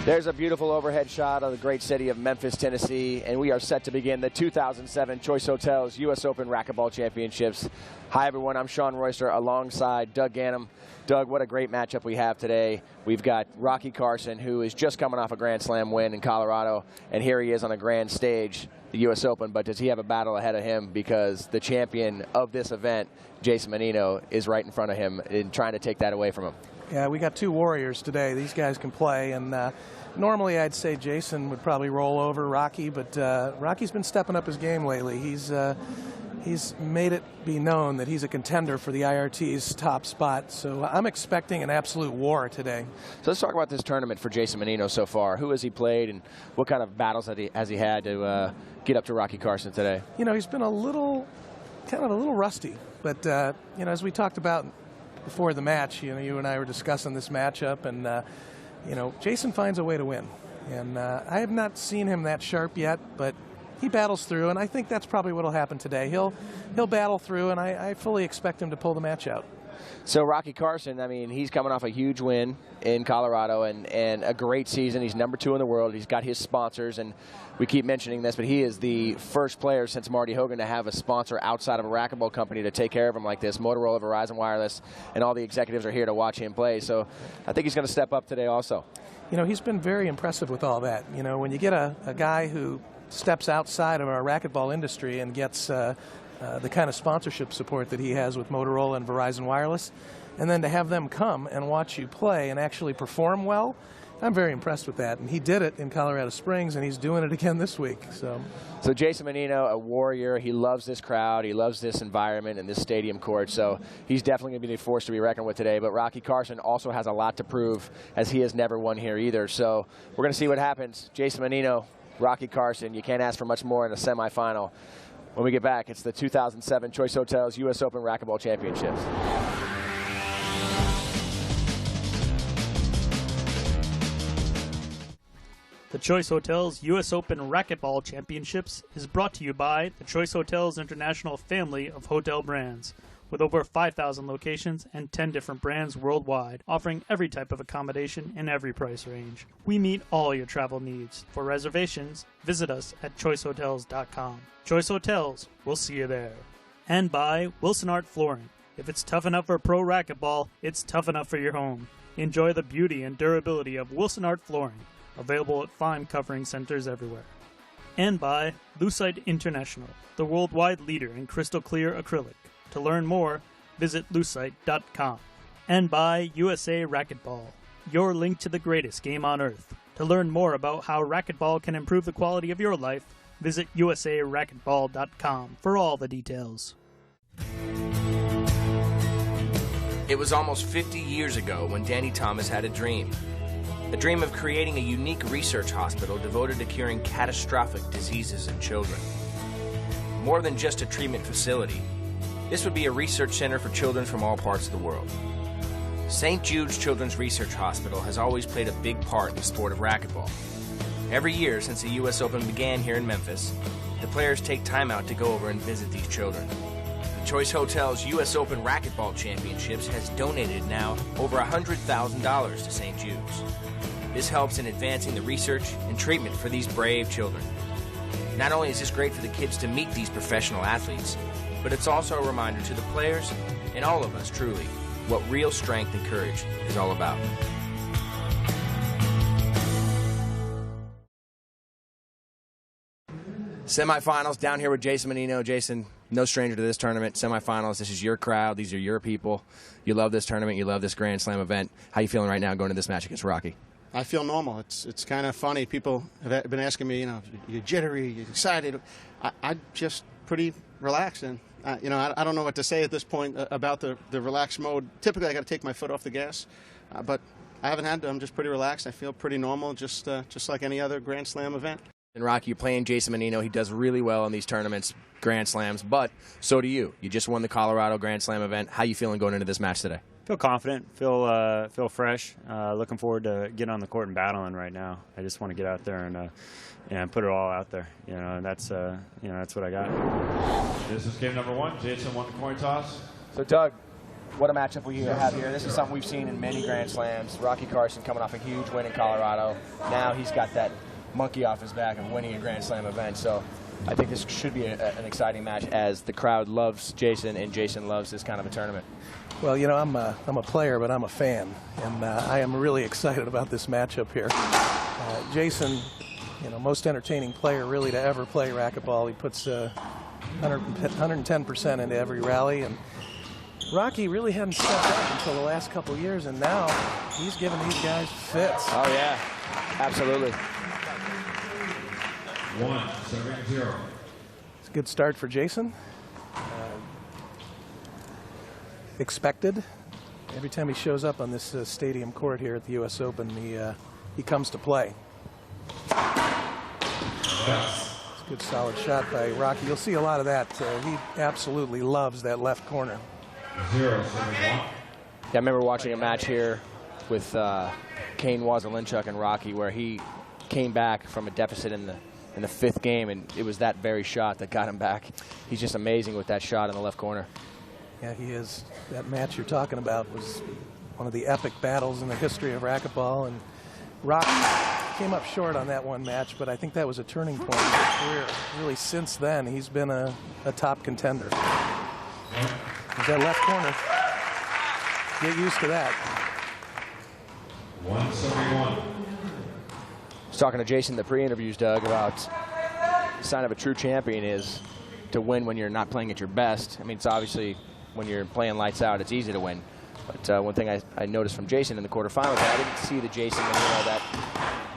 There's a beautiful overhead shot of the great city of Memphis, Tennessee, and we are set to begin the 2007 Choice Hotels U.S. Open Racquetball Championships. Hi, everyone. I'm Sean Royster alongside Doug Ganem. Doug, what a great matchup we have today. We've got Rocky Carson, who is just coming off a Grand Slam win in Colorado, and here he is on a grand stage, the U.S. Open, but does he have a battle ahead of him because the champion of this event, Jason Mannino, is right in front of him and trying to take that away from him. Yeah, we got two warriors today. These guys can play, and normally I'd say Jason would probably roll over Rocky, but Rocky's been stepping up his game lately. He's made it be known that he's a contender for the IRT's top spot, so I'm expecting an absolute war today. So let's talk about this tournament for Jason Mannino so far. Who has he played, and what kind of battles has he had to get up to Rocky Carson today? You know, he's been kind of a little rusty, but you know, as we talked about before the match, you know, you and I were discussing this matchup, and you know, Jason finds a way to win, and I have not seen him that sharp yet, but he battles through, and I think that's probably what will happen today. He'll battle through, and I fully expect him to pull the match out. So Rocky Carson, I mean, he's coming off a huge win in Colorado and a great season. He's #2 in the world. He's got his sponsors, and we keep mentioning this, but he is the first player since Marty Hogan to have a sponsor outside of a racquetball company to take care of him like this. Motorola, Verizon Wireless, and all the executives are here to watch him play. So I think he's going to step up today also. You know, he's been very impressive with all that. You know, when you get a guy who steps outside of our racquetball industry and gets the kind of sponsorship support that he has with Motorola and Verizon Wireless, and then to have them come and watch you play and actually perform well, I'm very impressed with that. And he did it in Colorado Springs, and he's doing it again this week. So Jason Mannino, a warrior. He loves this crowd. He loves this environment and this stadium court. So he's definitely going to be a force to be reckoned with today. But Rocky Carson also has a lot to prove, as he has never won here either. So we're going to see what happens. Jason Mannino, Rocky Carson, you can't ask for much more in a semifinal. When we get back, it's the 2007 Choice Hotels U.S. Open Racquetball Championships. The Choice Hotels U.S. Open Racquetball Championships is brought to you by the Choice Hotels International family of hotel brands, with over 5,000 locations and 10 different brands worldwide, offering every type of accommodation in every price range. We meet all your travel needs. For reservations, visit us at choicehotels.com. Choice Hotels, we'll see you there. And by Wilson Art Flooring. If it's tough enough for pro racquetball, it's tough enough for your home. Enjoy the beauty and durability of Wilson Art Flooring, available at fine covering centers everywhere. And by Lucite International, the worldwide leader in crystal clear acrylic. To learn more, visit lucite.com. And by USA Racquetball, your link to the greatest game on earth. To learn more about how racquetball can improve the quality of your life, visit usaracquetball.com for all the details. It was almost 50 years ago when Danny Thomas had a dream of creating a unique research hospital devoted to curing catastrophic diseases in children. More than just a treatment facility, this would be a research center for children from all parts of the world. St. Jude's Children's Research Hospital has always played a big part in the sport of racquetball. Every year since the U.S. Open began here in Memphis, the players take time out to go over and visit these children. The Choice Hotels U.S. Open Racquetball Championships has donated now over $100,000 to St. Jude's. This helps in advancing the research and treatment for these brave children. Not only is this great for the kids to meet these professional athletes, but it's also a reminder to the players, and all of us truly, what real strength and courage is all about. Semifinals down here with Jason Mannino. Jason, no stranger to this tournament. Semifinals, this is your crowd. These are your people. You love this tournament. You love this Grand Slam event. How you feeling right now going to this match against Rocky? I feel normal. It's kind of funny. People have been asking me, you know, you're jittery, you're excited. I'm just pretty relaxed, and you know, I don't know what to say at this point about the relaxed mode. Typically, I got to take my foot off the gas, but I haven't had to. I'm just pretty relaxed. I feel pretty normal, just like any other Grand Slam event. And Rocky, you're playing Jason Mannino. He does really well in these tournaments, Grand Slams, but so do you. You just won the Colorado Grand Slam event. How you feeling going into this match today? Feel confident, feel fresh. Looking forward to getting on the court and battling right now. I just want to get out there and put it all out there. You know, and that's what I got. This is game number one. Jason won the coin toss. So Doug, what a matchup we have here. This is something we've seen in many Grand Slams. Rocky Carson coming off a huge win in Colorado. Now he's got that monkey off his back of winning a Grand Slam event. So I think this should be an exciting match, as the crowd loves Jason and Jason loves this kind of a tournament. Well, you know, I'm a player, but I'm a fan, and I am really excited about this matchup here. Jason, you know, most entertaining player really to ever play racquetball. He puts 110% into every rally, and Rocky really hadn't stepped up until the last couple of years, and now he's giving these guys fits. Oh yeah, absolutely. 1-0. It's a good start for Jason. Expected. Every time he shows up on this stadium court here at the U.S. Open, he comes to play. It's a good solid shot by Rocky. You'll see a lot of that. He absolutely loves that left corner. 0-7-1. Yeah, I remember watching a match here with Kane Wazelinchuk and Rocky, where he came back from a deficit in the fifth game, and it was that very shot that got him back. He's just amazing with that shot in the left corner. Yeah, he is. That match you're talking about was one of the epic battles in the history of racquetball, and Rocky came up short on that one match, but I think that was a turning point in his career. Really, since then, he's been a top contender. There's that left corner. Get used to that. 1-71. I was talking to Jason in the pre-interviews, Doug, about the sign of a true champion is to win when you're not playing at your best. I mean, it's obviously when you're playing lights out, it's easy to win. But one thing I noticed from Jason in the quarterfinals, I didn't see the Jason Mannino that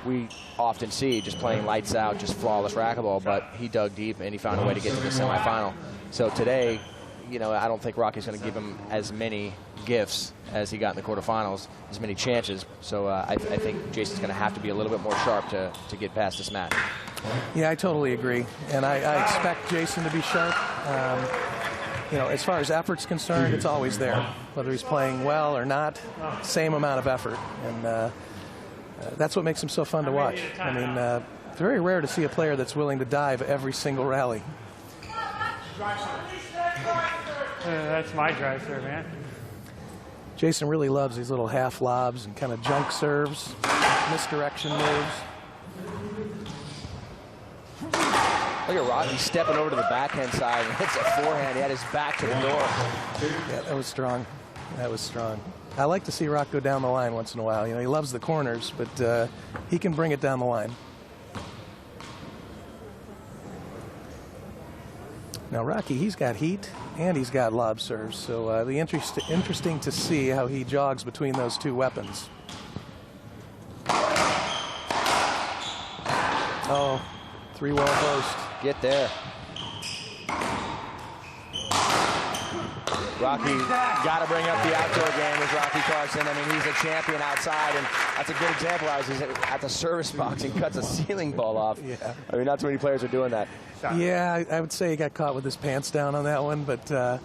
we often see, just playing lights out, just flawless racquetball, but he dug deep and he found a way to get to the semifinal. So today, you know, I don't think Rocky's going to give him as many gifts as he got in the quarterfinals, as many chances. So I think Jason's going to have to be a little bit more sharp to get past this match. Yeah, I totally agree. And I expect Jason to be sharp. You know, as far as effort's concerned, it's always there. Whether he's playing well or not, same amount of effort. And that's what makes him so fun to watch. I mean, it's very rare to see a player that's willing to dive every single rally. That's my drive serve, man. Jason really loves these little half lobs and kind of junk serves, misdirection moves. Look at Rocky stepping over to the backhand side and hits a forehand. He had his back to the door. Yeah, that was strong. That was strong. I like to see Rock go down the line once in a while. You know, he loves the corners, but he can bring it down the line. Now, Rocky, he's got heat and he's got lob serves, so it'll be interesting to see how he jogs between those two weapons. Oh, three-wall post. Get there. Rocky got to bring up the outdoor game with Rocky Carson. I mean, he's a champion outside, and that's a good example. He's at the service box and cuts a ceiling ball off. Yeah. I mean, not too many players are doing that. Yeah, I would say he got caught with his pants down on that one, but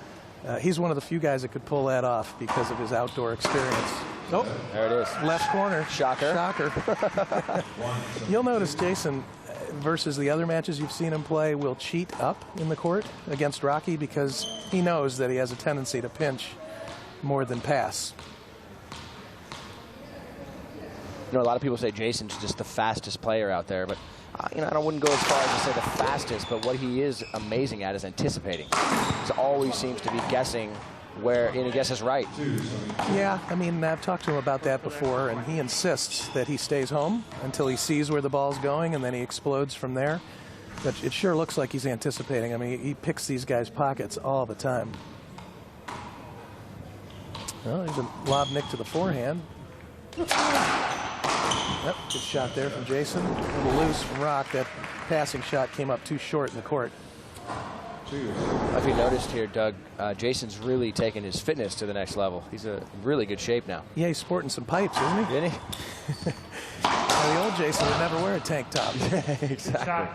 he's one of the few guys that could pull that off because of his outdoor experience. Oh, there it is. Left corner. Shocker. Shocker. You'll notice Jason, versus the other matches you've seen him play, will cheat up in the court against Rocky because he knows that he has a tendency to pinch more than pass. You know, a lot of people say Jason's just the fastest player out there, but you know, I wouldn't go as far as to say the fastest, but what he is amazing at is anticipating. He always seems to be guessing where, and he guesses right. Yeah, I mean, I've talked to him about that before, and he insists that he stays home until he sees where the ball's going, and then he explodes from there. But it sure looks like he's anticipating. I mean, he picks these guys' pockets all the time. Well, there's a lob nick to the forehand. Yep, good shot there from Jason. A little loose from Rock. That passing shot came up too short in the court. If you noticed here, Doug, Jason's really taken his fitness to the next level. He's in really good shape now. Yeah, he's sporting some pipes, isn't he? Didn't he? Well, the old Jason would never wear a tank top. Exactly.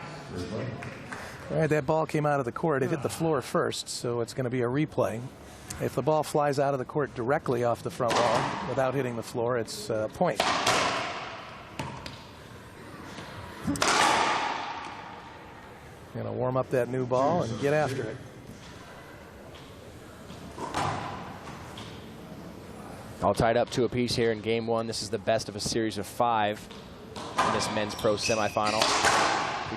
All right, that ball came out of the court. It hit the floor first, so it's going to be a replay. If the ball flies out of the court directly off the front wall without hitting the floor, it's a point. Going to warm up that new ball and get after it. All tied up 2 apiece here in game 1. This is the best of a series of 5 in this men's pro semifinal.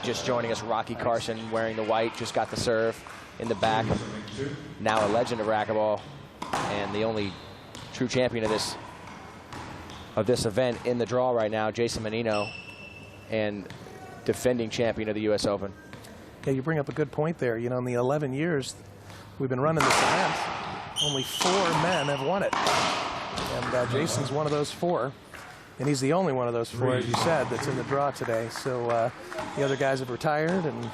Just joining us, Rocky Carson, wearing the white, just got the serve in the back. Now a legend of racquetball and the only true champion of this event in the draw right now, Jason Mannino, and defending champion of the U.S. Open. Yeah, you bring up a good point there. You know, in the 11 years we've been running this event, only 4 men have won it. And Jason's one of those 4. And he's the only one of those 4, as you said, that's in the draw today. So the other guys have retired, and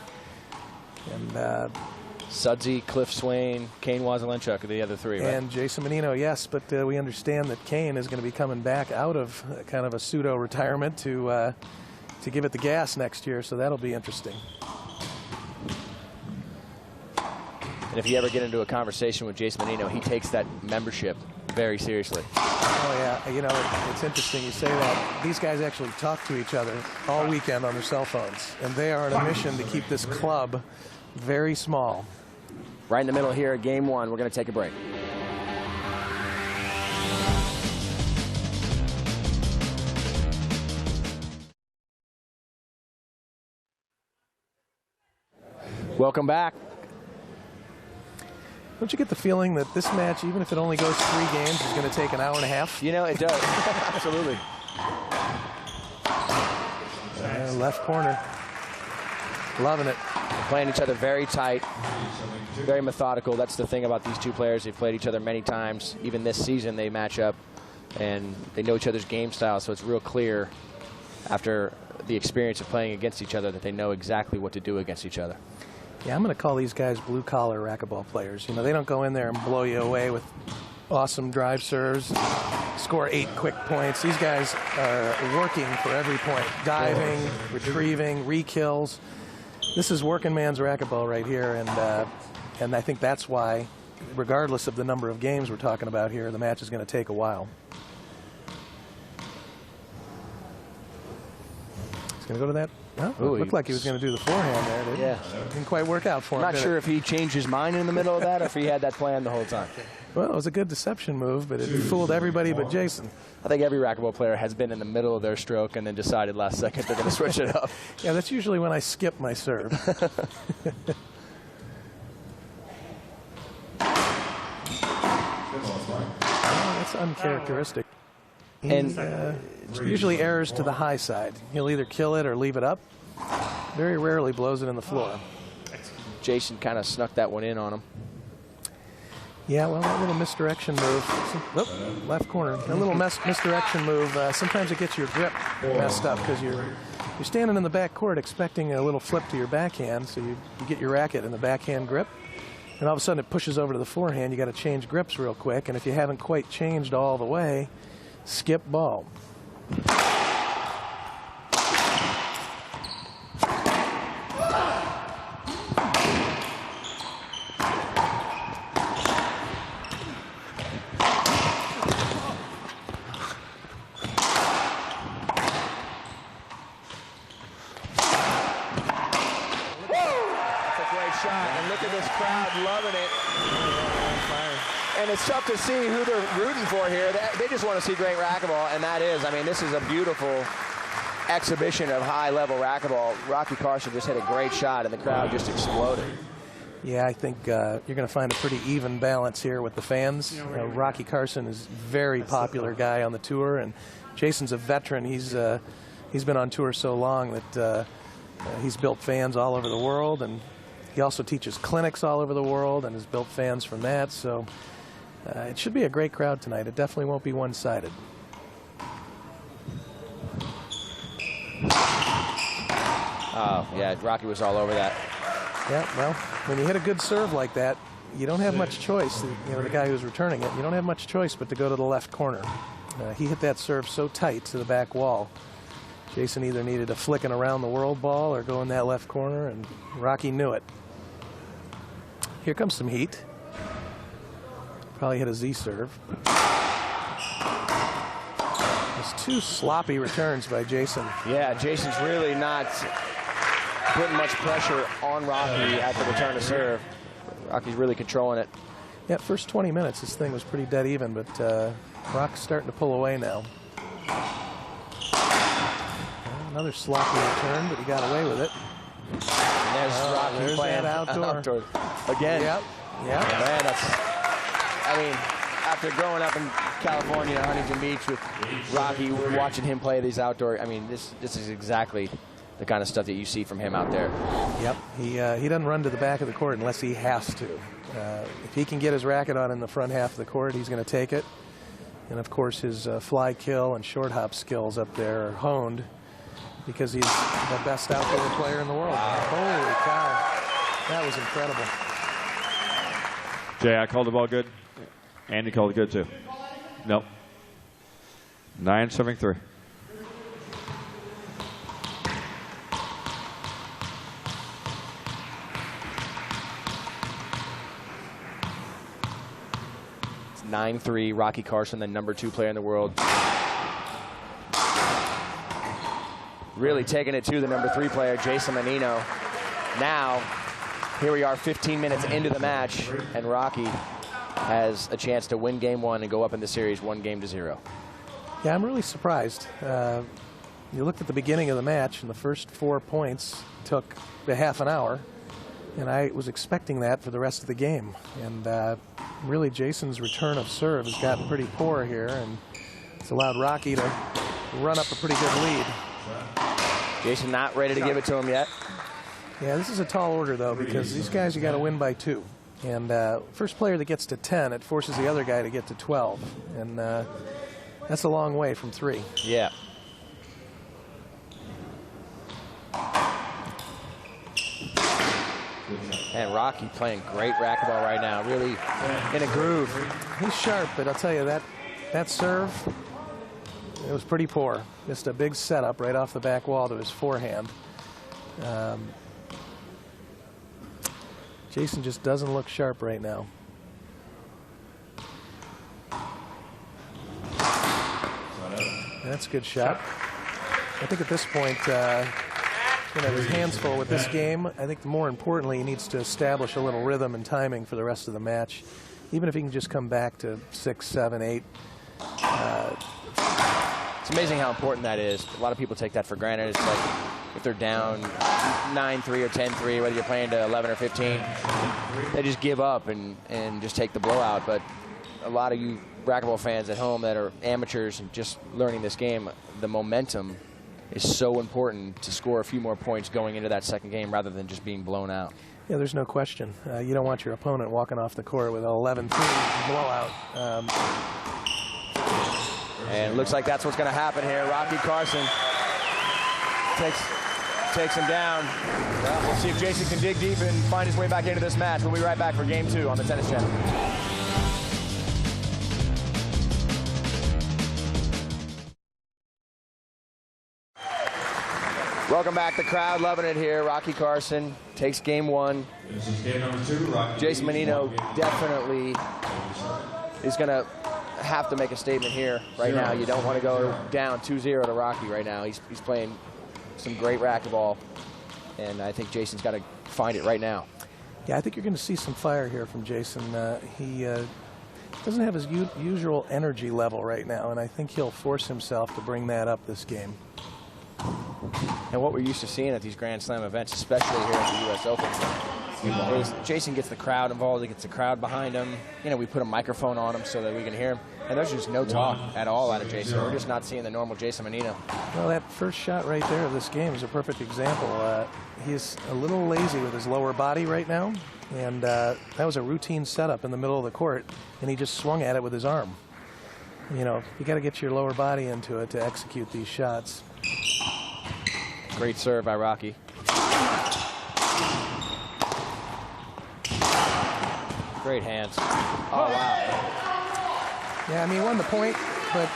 Sudsy, Cliff Swain, Kane Wazelenchuk are the other 3, right? And Jason Mannino, yes, but we understand that Kane is going to be coming back out of kind of a pseudo-retirement to give it the gas next year, so that'll be interesting. And if you ever get into a conversation with Jason Mannino, he takes that membership very seriously. Oh, yeah. You know, it's interesting you say that. These guys actually talk to each other all weekend on their cell phones, and they are on a mission to keep this club very small. Right in the middle here at game 1, we're going to take a break. Welcome back. Don't you get the feeling that this match, even if it only goes 3 games, is going to take an hour and a half? You know, it does. Absolutely. Left corner. Loving it. They're playing each other very tight, very methodical. That's the thing about these 2 players. They've played each other many times. Even this season, they match up, and they know each other's game style, so it's real clear after the experience of playing against each other that they know exactly what to do against each other. Yeah, I'm going to call these guys blue-collar racquetball players. You know, they don't go in there and blow you away with awesome drive serves, score 8 quick points. These guys are working for every point, diving, retrieving, re-kills. This is working man's racquetball right here, and I think that's why, regardless of the number of games we're talking about here, the match is going to take a while. He's going to go to that. Oh, it looked like he was going to do the forehand there, didn't he? Didn't quite work out for him. I'm not sure if he changed his mind in the middle of that or if he had that plan the whole time. Well, it was a good deception move, but it fooled everybody but Jason. I think every racquetball player has been in the middle of their stroke and then decided last second they're going to switch it up. Yeah, that's usually when I skip my serve. That's uncharacteristic. And usually errors to the high side. He'll either kill it or leave it up. Very rarely blows it in the floor. Jason kind of snuck that one in on him. Yeah, well, that little misdirection move. Left corner. A little misdirection move. Sometimes it gets your grip messed up because you're standing in the back court expecting a little flip to your backhand, so you get your racket in the backhand grip. And all of a sudden it pushes over to the forehand. You got to change grips real quick, and if you haven't quite changed all the way, skip ball. And it's tough to see who they're rooting for here. They just want to see great racquetball, and that is, I mean, this is a beautiful exhibition of high-level racquetball. Rocky Carson just hit a great shot, and the crowd just exploded. Yeah, I think you're going to find a pretty even balance here with the fans. Rocky Carson is a very popular guy on the tour, and Jason's a veteran. He's been on tour so long that he's built fans all over the world, and he also teaches clinics all over the world and has built fans from that. So it should be a great crowd tonight. It definitely won't be one-sided. Oh, yeah, Rocky was all over that. Yeah, well, when you hit a good serve like that, you don't have much choice. You know, the guy who's returning it, you don't have much choice but to go to the left corner. He hit that serve so tight to the back wall. Jason either needed a flicking around the world ball or go in that left corner, and Rocky knew it. Here comes some heat. Probably hit a Z serve. There's 2 sloppy returns by Jason. Yeah, Jason's really not putting much pressure on Rocky at the return to serve. Rocky's really controlling it. Yeah, first 20 minutes, this thing was pretty dead even, but Rock's starting to pull away now. Another sloppy return, but he got away with it. And there's Rocky there's playing that outdoor. again. Yep. Man, I mean, after growing up in California, Huntington Beach with Rocky, watching him play these outdoor, I mean, this is exactly the kind of stuff that you see from him out there. Yep. He doesn't run to the back of the court unless he has to. If he can get his racket on in the front half of the court, he's going to take it. And of course, his fly kill and short hop skills up there are honed because he's the best outdoor player in the world. Wow. Holy cow. That was incredible. Jay, I called the ball good. Andy called it good too. Nope. 9-7-3. It's 9-3. Rocky Carson, the #2 player in the world. Really taking it to the #3 player, Jason Mannino. Now, here we are 15 minutes into the match, and Rocky has a chance to win game 1 and go up in the series 1-0. Yeah, I'm really surprised. You looked at the beginning of the match, and the first 4 points took a half an hour, and I was expecting that for the rest of the game. And really, Jason's return of serve has gotten pretty poor here, and it's allowed Rocky to run up a pretty good lead. Jason not ready to give it to him yet. Yeah, this is a tall order, though, because these guys, you got to win by 2. And first player that gets to 10, it forces the other guy to get to 12. And that's a long way from 3. Yeah. And Rocky playing great racquetball right now, really in a groove. He's sharp, but I'll tell you, that serve, it was pretty poor. Just a big setup right off the back wall to his forehand. Jason just doesn't look sharp right now. That's a good shot. I think at this point, his hands full with this game. I think more importantly, he needs to establish a little rhythm and timing for the rest of the match. Even if he can just come back to 6, 7, 8. It's amazing how important that is. A lot of people take that for granted. It's like if they're down 9-3 or 10-3, whether you're playing to 11 or 15, they just give up and just take the blowout. But a lot of you racquetball fans at home that are amateurs and just learning this game, the momentum is so important to score a few more points going into that second game rather than just being blown out. Yeah, there's no question. You don't want your opponent walking off the court with an 11-3 blowout. And it looks like that's what's going to happen here. Rocky Carson takes him down. Well, we'll see if Jason can dig deep and find his way back into this match. We'll be right back for game 2 on the Tennis Channel. Welcome back. The crowd loving it here. Rocky Carson takes game 1. This is game number 2. Rocky Jason Mannino definitely is going to have to make a statement here right now. You don't want to go down 2-0 to Rocky right now. He's playing some great racquetball, and I think Jason's got to find it right now. Yeah, I think you're going to see some fire here from Jason. He doesn't have his usual energy level right now, and I think he'll force himself to bring that up this game. And what we're used to seeing at these Grand Slam events, especially here at the US Open, is Jason gets the crowd involved, he gets the crowd behind him. You know, we put a microphone on him so that we can hear him. And there's just no talk at all out of Jason. We're just not seeing the normal Jason Mannino. Well, that first shot right there of this game is a perfect example. He's a little lazy with his lower body right now. And that was a routine setup in the middle of the court. And he just swung at it with his arm. You know, you got to get your lower body into it to execute these shots. Great serve by Rocky. Great hands. Oh, wow. Yeah, I mean, he won the point, but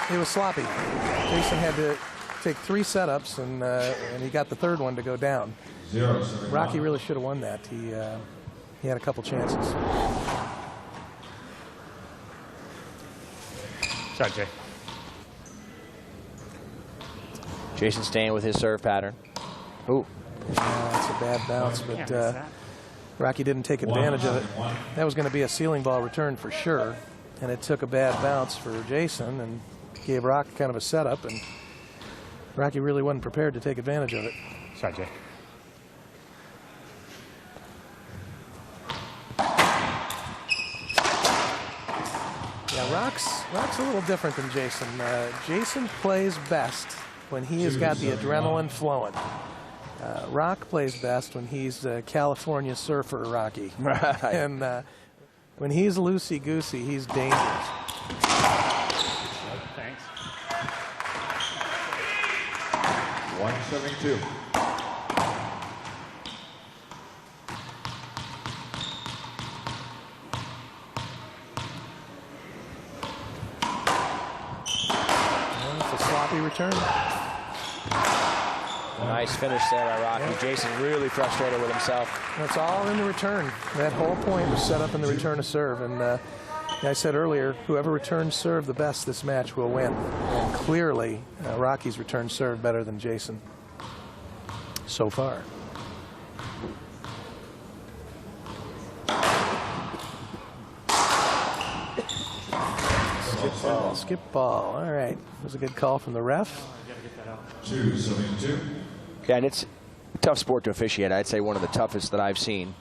it was sloppy. Jason had to take 3 setups, and he got the 3rd one to go down. Rocky really should have won that. He had a couple chances. Shot, Jay. Jason staying with his serve pattern. Ooh. That's a bad bounce, but Rocky didn't take advantage of it. That was going to be a ceiling ball return for sure, and it took a bad bounce for Jason and gave Rock kind of a setup, and Rocky really wasn't prepared to take advantage of it. Sorry, Jay. Yeah, Rock's a little different than Jason. Jason plays best when he has got the adrenaline flowing. Rock plays best when he's California surfer Rocky. Right. And when he's loosey-goosey, he's dangerous. Thanks. 172. It's a sloppy return. Nice finish there by Rocky. Yeah. Jason really frustrated with himself. That's all in the return. That whole point was set up in the return of serve. And I said earlier, whoever returns serve the best this match will win. And clearly, Rocky's returned serve better than Jason so far. Skip ball, skip ball. All right. That was a good call from the ref. 272. Yeah, and it's a tough sport to officiate. I'd say one of the toughest that I've seen.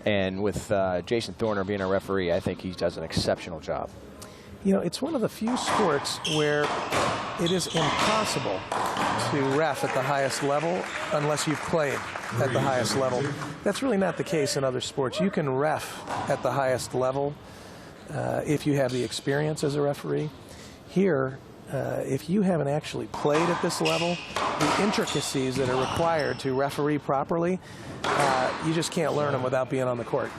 And with Jason Thorner being a referee, I think he does an exceptional job. You know, it's one of the few sports where it is impossible to ref at the highest level unless you've played at the highest level. That's really not the case in other sports. You can ref at the highest level if you have the experience as a referee. Here, if you haven't actually played at this level, the intricacies that are required to referee properly, you just can't learn them without being on the court.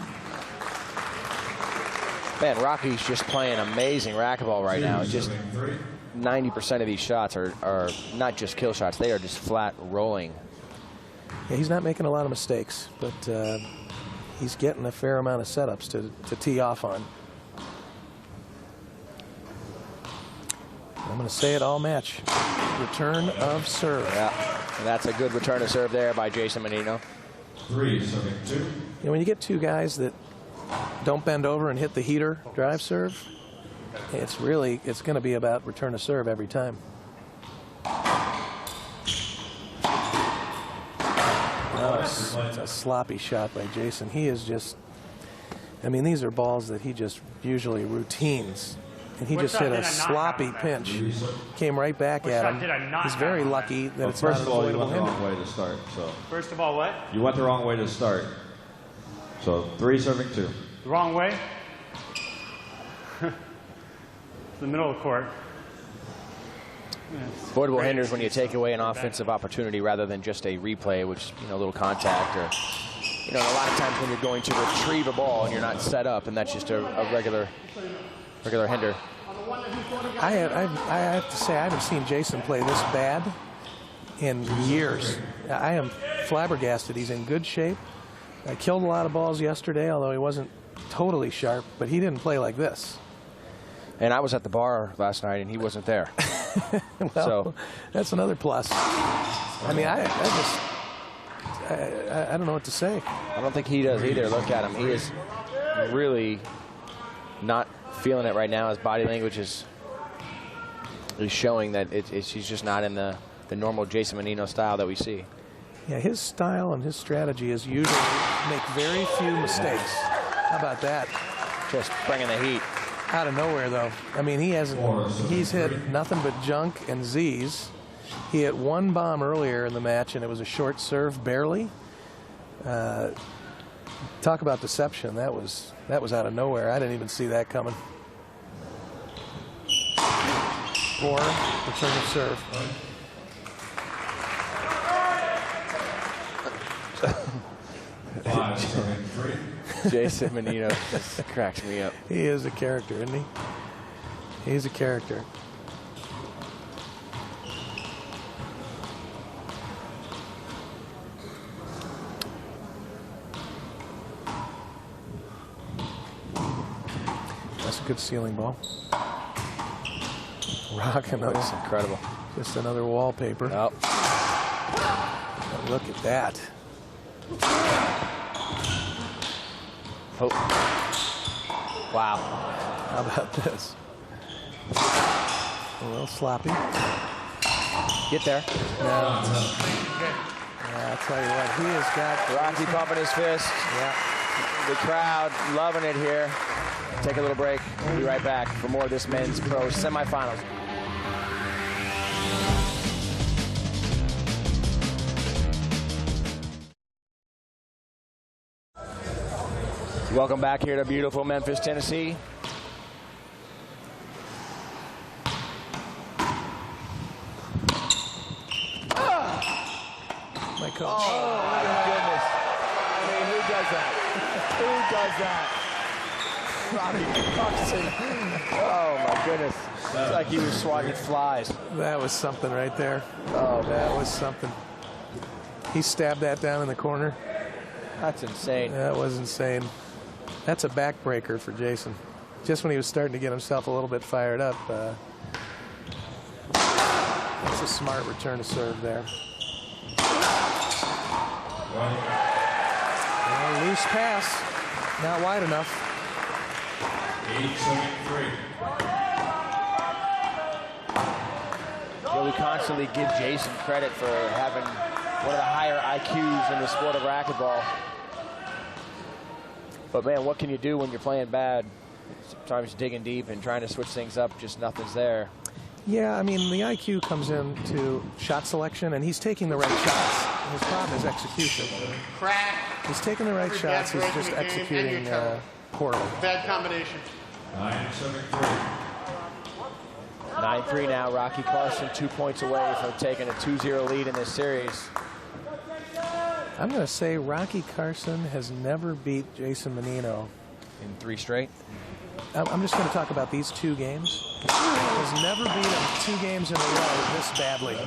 Man, Rocky's just playing amazing racquetball right now. It's just 90% of these shots are not just kill shots. They are just flat rolling. Yeah, he's not making a lot of mistakes, but he's getting a fair amount of setups to tee off on. I'm going to say it all match. Return of serve. Yeah, that's a good return of serve there by Jason Mannino. 372. You know, when you get two guys that don't bend over and hit the heater drive serve, it's going to be about return of serve every time. Oh, it's a sloppy shot by Jason. He is just, I mean, these are balls that he just usually routines. And he just hit a sloppy pinch. Came right back at him. He's very lucky that it's not First of all, you avoidable went the hinder. wrong way to start. So First of all, what? you went the wrong way to start. So 372. The wrong way? The middle of the court. Avoidable hinders when you take away an offensive opportunity rather than just a replay, which, you know, a little contact, or, you know, a lot of times when you're going to retrieve a ball and you're not set up, and that's just a regular hinder. I have to say, I haven't seen Jason play this bad in years. I am flabbergasted. He's in good shape. I killed a lot of balls yesterday, although he wasn't totally sharp, but he didn't play like this. And I was at the bar last night, and he wasn't there. Well, So that's another plus. I mean, I don't know what to say. I don't think he does either. Look at him. He is really not feeling it right now. His body language is showing that he's just not in the normal Jason Mannino style that we see. Yeah, his style and his strategy is usually make very few mistakes. How about that? Just bringing the heat. Out of nowhere, though. I mean, he's hit nothing but junk and Z's. He hit one bomb earlier in the match, and it was a short serve, barely. Talk about deception. That was out of nowhere. I didn't even see that coming. Or return of serve. Jason Mannino just cracks me up. He is a character, isn't he? He's a character. That's a good ceiling ball. Rocking up. That's incredible. Just another wallpaper. Oh. Look at that. Oh. Wow. How about this? A little sloppy. Get there. No. Yeah, I'll tell you what, he has got... Rocky pumping his fist. Yeah. The crowd loving it here. Take a little break. We'll be right back for more of this men's pro semifinals. Welcome back here to beautiful Memphis, Tennessee. My coach. Oh, my goodness. I mean, who does that? Who does that? Rocky Carson. Oh, my goodness. It's like he was swatting flies. That was something right there. Oh, that was something. He stabbed that down in the corner. That's insane. That was insane. That's a backbreaker for Jason. Just when he was starting to get himself a little bit fired up. That's a smart return to serve there. Loose pass. Not wide enough. 8-7-3. Yeah, we constantly give Jason credit for having one of the higher IQs in the sport of racquetball. But, man, what can you do when you're playing bad? Sometimes digging deep and trying to switch things up, just nothing's there. Yeah, I mean, the IQ comes into shot selection, and he's taking the right shots. His problem is execution. He's taking the right shots. He's just executing poorly. Bad combination. 9-7-3. 9-3 now. Rocky Carson 2 points away from taking a 2-0 lead in this series. I'm going to say Rocky Carson has never beat Jason Mannino. In 3 straight? I'm just going to talk about these 2 games. Has never beat him 2 games in a row this badly.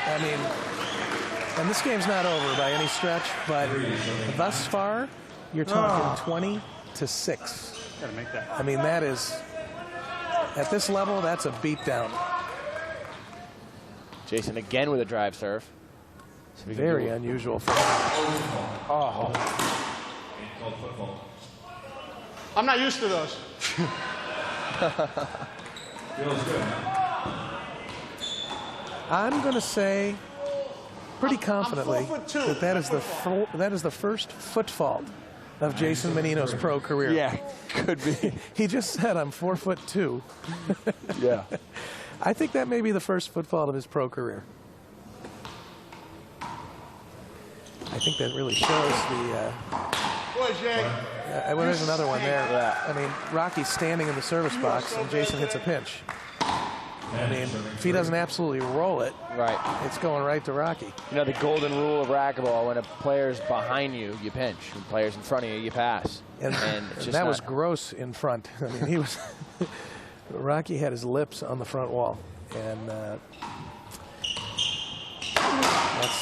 I mean, and this game's not over by any stretch, but thus far, you're talking 20-6. Gotta make that. I mean, that is, at this level, that's a beatdown. Jason again with a drive serve. Very unusual for him. Oh. I'm not used to those. Feels good. I'm going to say pretty confidently I'm 4'2". that is the first foot fault of Jason Mannino's pro career. Yeah, could be. He just said I'm 4'2". Yeah. I think that may be the first foot fault of his pro career. I think that really shows the... Boy, Jay. well, there's another one there. Yeah. I mean, Rocky's standing in the service box, and Jason hits a pinch. I mean, if he doesn't absolutely roll it, Right. it's going right to Rocky. You know, the golden rule of racquetball, when a player's behind you, you pinch. When a player's in front of you, you pass. And it's just that not- was gross in front. I mean, he was... Rocky had his lips on the front wall. And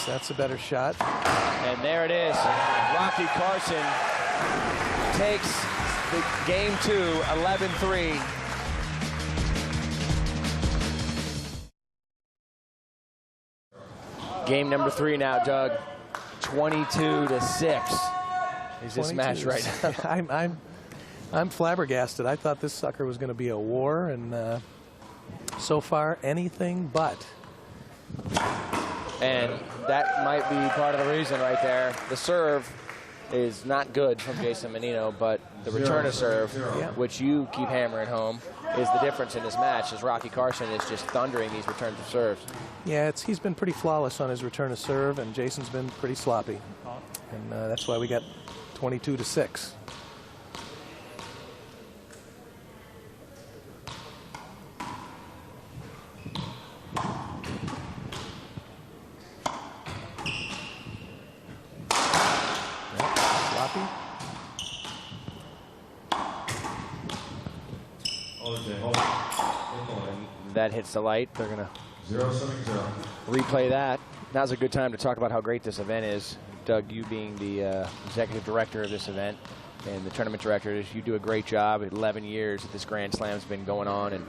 that's a better shot. And there it is. Rocky Carson takes the game 2, 11-3. Game number 3 now, Doug. 22-6 is this match right now. I'm flabbergasted. I thought this sucker was going to be a war, and so far, anything but. And that might be part of the reason right there. The serve is not good from Jason Mannino, but the return of serve, which you keep hammering home, is the difference in this match, as Rocky Carson is just thundering these returns of serves. Yeah, he's been pretty flawless on his return of serve, and Jason's been pretty sloppy. And that's why we got 22-6. That hits the light. They're going to 0-7-0. replay that. Now's a good time to talk about how great this event is. Doug, you being the executive director of this event and the tournament director, you do a great job. 11 years that this Grand Slam's been going on, and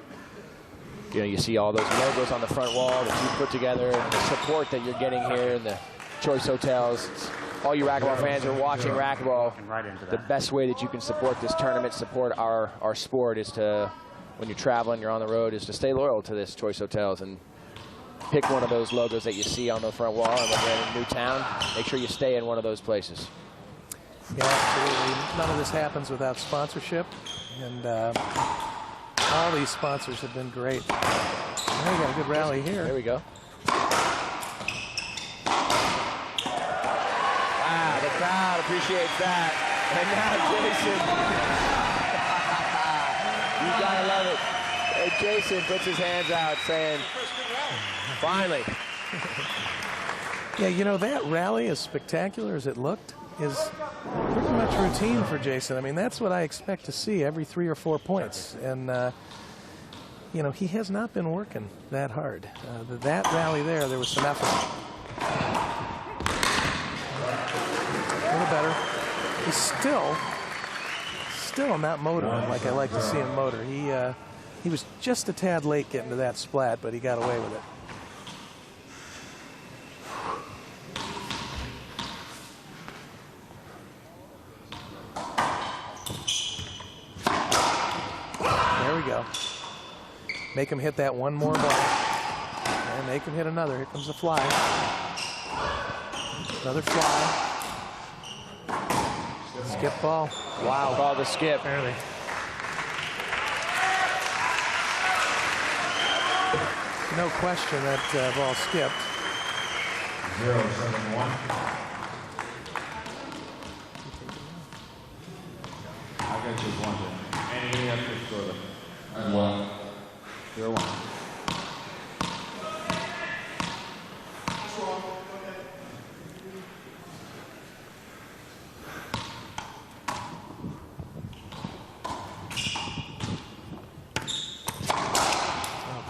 you know, you see all those logos on the front wall that you put together, and the support that you're getting here in the Choice Hotels. It's all you racquetball fans are watching racquetball, Right into the that. best way that you can support this tournament, support our sport, is to, when you're traveling, you're on the road, is to stay loyal to this Choice Hotels and pick one of those logos that you see on the front wall. And when you're in a new town, make sure you stay in one of those places. Yeah, absolutely. None of this happens without sponsorship, and all these sponsors have been great. Now we got a good rally here. There we go. Wow, the crowd appreciates that. And now Jason, you gotta love it. And Jason puts his hands out saying, finally. Yeah, you know, that rally, as spectacular as it looked, is pretty much routine for Jason. I mean, that's what I expect to see every 3 or 4 points. And, you know, he has not been working that hard. That rally there was some effort. A little better. He's still not motoring like I like to see him motor. He was just a tad late getting to that splat, but he got away with it. There we go. Make him hit that one more ball. And make him hit another. Here comes the fly. Another fly. Skip ball. Wow, call the skip. Barely. No question that ball skipped. 0-7-1. I got just one thing. Any extra score them. And 0-1.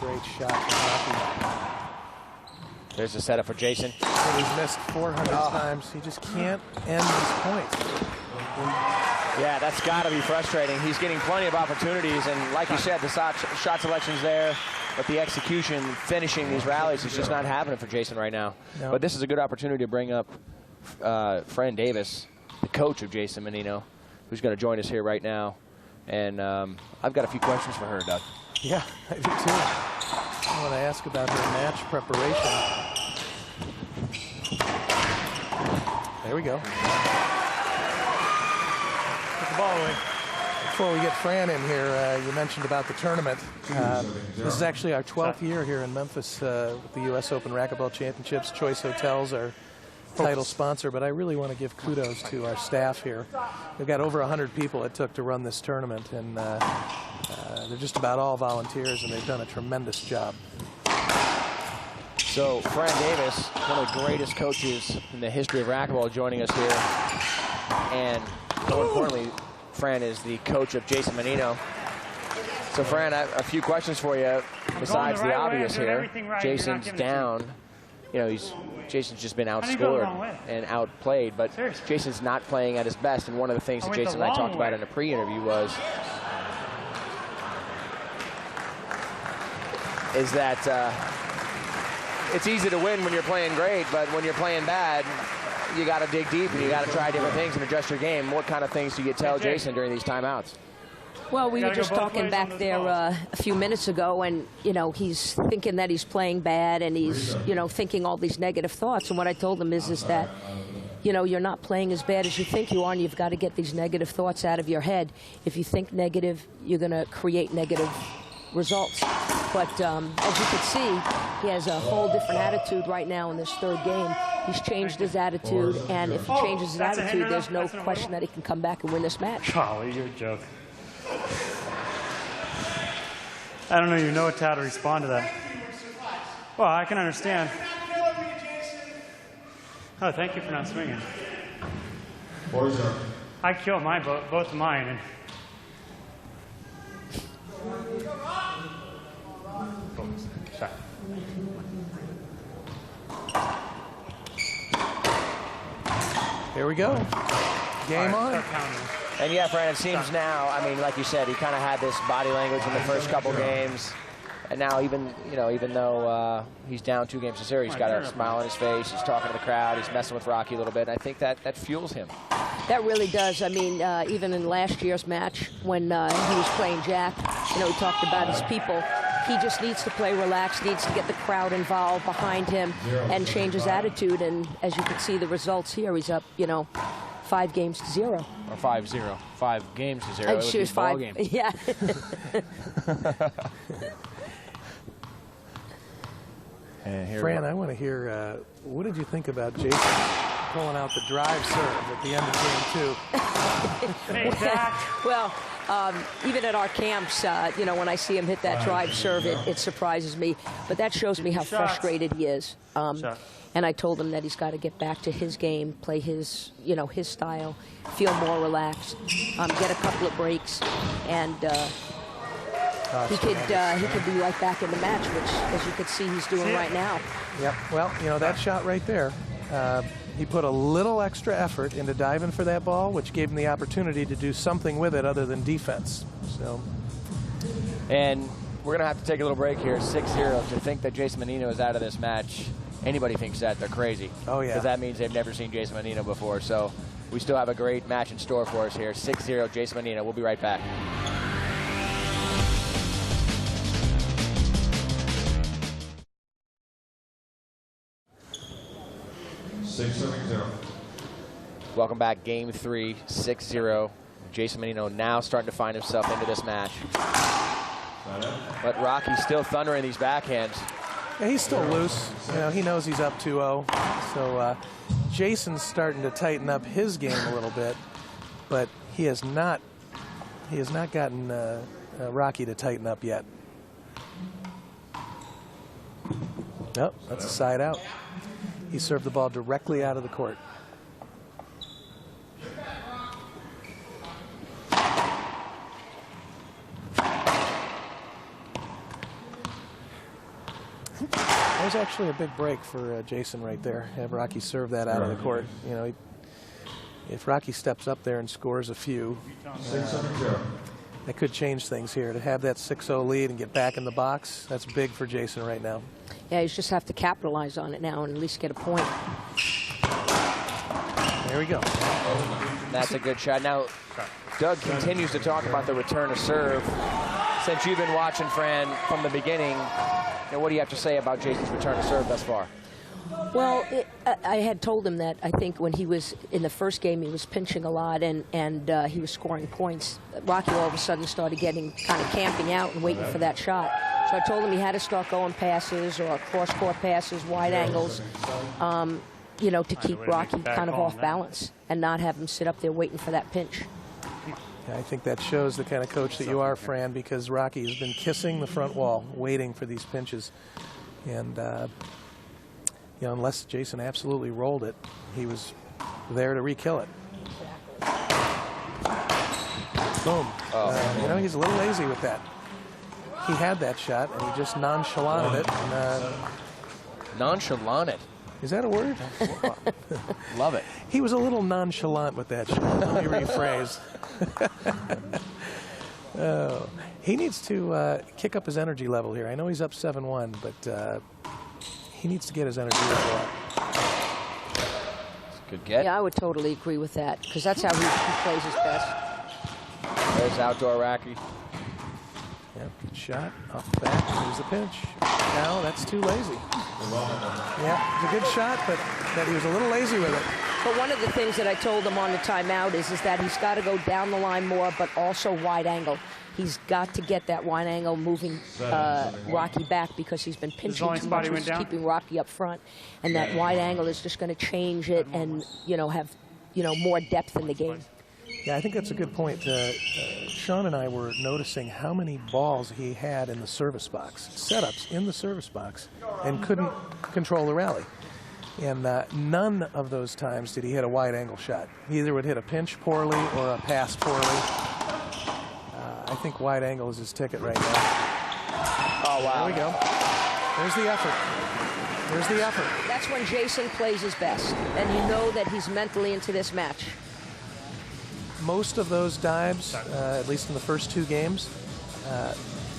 Great shot from Rocky. There's a setup for Jason. He's missed 400 times. He just can't end these points. Yeah, that's got to be frustrating. He's getting plenty of opportunities, and like you said, the shot selection's there, but the execution, finishing these rallies is just not happening for Jason right now. No. But this is a good opportunity to bring up Fran Davis, the coach of Jason Mannino, who's going to join us here right now. And I've got a few questions for her, Doug. Yeah, I do too. I want to ask about her match preparation. There we go. Put the ball away. Before we get Fran in here, you mentioned about the tournament. This is actually our 12th year here in Memphis with the US Open Racquetball Championships. Choice Hotels are title sponsor, but I really want to give kudos to our staff here. We've got over 100 people it took to run this tournament, and they're just about all volunteers, and they've done a tremendous job. So Fran Davis, one of the greatest coaches in the history of racquetball, joining us here. And more importantly, Fran is the coach of Jason Mannino. So Fran, I have a few questions for you besides the obvious here. Jason's down. You know, Jason's just been outscored and outplayed, but Jason's not playing at his best. And one of the things that Jason and I talked about in a pre-interview is that it's easy to win when you're playing great, but when you're playing bad, you got to dig deep and you got to try different things and adjust your game. What kind of things do you tell Jason during these timeouts? Well, we were just talking back there a few minutes ago, and, you know, he's thinking that he's playing bad, and he's, you know, thinking all these negative thoughts. And what I told him is that, you know, you're not playing as bad as you think you are, and you've got to get these negative thoughts out of your head. If you think negative, you're going to create negative results. But as you can see, he has a whole different attitude right now in this third game. He's changed his attitude, and if he changes his attitude, there's no question that he can come back and win this match. Oh, you're a joke. I don't even know how to respond to that. Well, I can understand. Oh, thank you for not swinging. I killed mine, both of mine. And shot. Here we go. Game on. And yeah, Fran, it seems now, I mean, like you said, he kind of had this body language in the first couple games. And now even though he's down 2 games to 0, he's got a smile on his face. He's talking to the crowd. He's messing with Rocky a little bit. And I think that fuels him. That really does. I mean, even in last year's match when he was playing Jack, he talked about his people. He just needs to play relaxed, needs to get the crowd involved behind him and change his attitude. And as you can see the results here, he's up, 5 games to 0. Or 5-0. 5 games to 0. She was 5. Game. Yeah. Fran, I want to hear, what did you think about Jason pulling out the drive serve at the end of game 2? Well, even at our camps, when I see him hit that drive serve, it surprises me. But that shows me how frustrated he is. And I told him that he's got to get back to his game, play his, his style, feel more relaxed, get a couple of breaks, and he could be right back in the match, which, as you could see, he's doing right now. Yep. Well, that shot right there, he put a little extra effort into diving for that ball, which gave him the opportunity to do something with it other than defense. So, and we're going to have to take a little break here. 6-0. To think that Jason Mannino is out of this match, anybody thinks that, they're crazy. Oh, yeah. Because that means they've never seen Jason Mannino before. So we still have a great match in store for us here. 6-0, Jason Mannino. We'll be right back. Welcome back, game 3, 6-0. Jason Mannino now starting to find himself into this match. But Rocky's still thundering these backhands. Yeah, he's still loose. He knows he's up 2-0. So Jason's starting to tighten up his game a little bit, but he has not gotten Rocky to tighten up yet. Nope, that's a side out. He served the ball directly out of the court. That was actually a big break for Jason right there. Have Rocky serve that out of the court. If Rocky steps up there and scores a few, that could change things here. To have that 6-0 lead and get back in the box, that's big for Jason right now. Yeah, you just have to capitalize on it now and at least get a point. There we go. That's a good shot. Now, Doug continues to talk about the return of serve. Since you've been watching, Fran, from the beginning, what do you have to say about Jason's return of serve thus far? Well, I had told him that I think when he was in the first game, he was pinching a lot and he was scoring points. Rocky all of a sudden started getting kind of camping out and waiting for that shot. So I told him he had to start going passes or cross-court passes, wide angles, to keep Rocky kind of off balance and not have him sit up there waiting for that pinch. I think that shows the kind of coach that you are, Fran, because Rocky has been kissing the front wall, waiting for these pinches. And, unless Jason absolutely rolled it, he was there to re-kill it. Boom. He's a little lazy with that. He had that shot, and he just nonchalanted it. And, nonchalanted? Is that a word? Love it. He was a little nonchalant with that shot. Let me rephrase. He needs to kick up his energy level here. I know he's up 7-1, but he needs to get his energy level up. Good get. Yeah, I would totally agree with that because that's how he plays his best. There's outdoor Rocky. Yeah, good shot. Off the back. Here's the pinch. No, that's too lazy. Yeah, it's a good shot, but that he was a little lazy with it. But one of the things that I told him on the timeout is that he's got to go down the line more, but also wide angle. He's got to get that wide angle moving Rocky back because he's been pinching too much, which is keeping Rocky up front. And that wide angle is just going to change it and, have, more depth in the game. Yeah, I think that's a good point. Sean and I were noticing how many balls he had in the service box, setups in the service box, and couldn't control the rally. And none of those times did he hit a wide angle shot. He either would hit a pinch poorly or a pass poorly. I think wide angle is his ticket right now. Oh, wow. There we go. There's the effort. There's the effort. That's when Jason plays his best, and you know that he's mentally into this match. Most of those dives, at least in the first 2 games,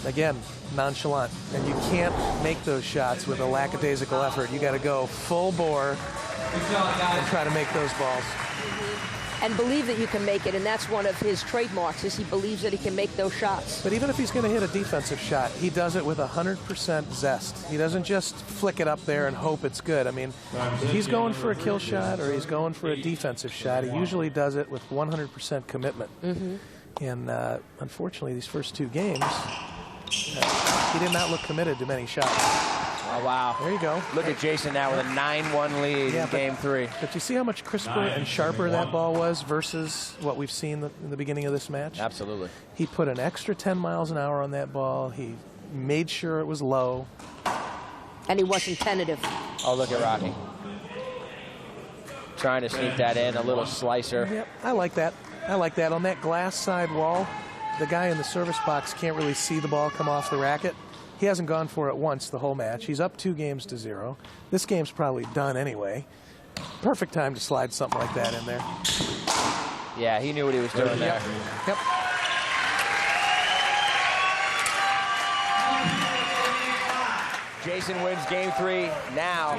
again, nonchalant. And you can't make those shots with a lackadaisical effort. You got to go full bore and try to make those balls. And believe that you can make it, and that's one of his trademarks, is he believes that he can make those shots. But even if he's going to hit a defensive shot, he does it with 100% zest. He doesn't just flick it up there and hope it's good. I mean, if he's going for a kill shot or he's going for a defensive shot, he usually does it with 100% commitment. And unfortunately, these first 2 games, he did not look committed to many shots. Oh, wow. There you go. Look at Jason now with a 9-1 lead in Game 3. But you see how much crisper and sharper that ball was versus what we've seen in the beginning of this match? Absolutely. He put an extra 10 miles an hour on that ball. He made sure it was low. And he wasn't tentative. Oh, look at Rocky. Trying to sneak that in, a little slicer. Yep, I like that. I like that. On that glass side wall, the guy in the service box can't really see the ball come off the racket. He hasn't gone for it once the whole match. He's up 2 games to 0. This game's probably done anyway. Perfect time to slide something like that in there. Yeah, he knew what he was doing there. Yep. Jason wins Game 3. Now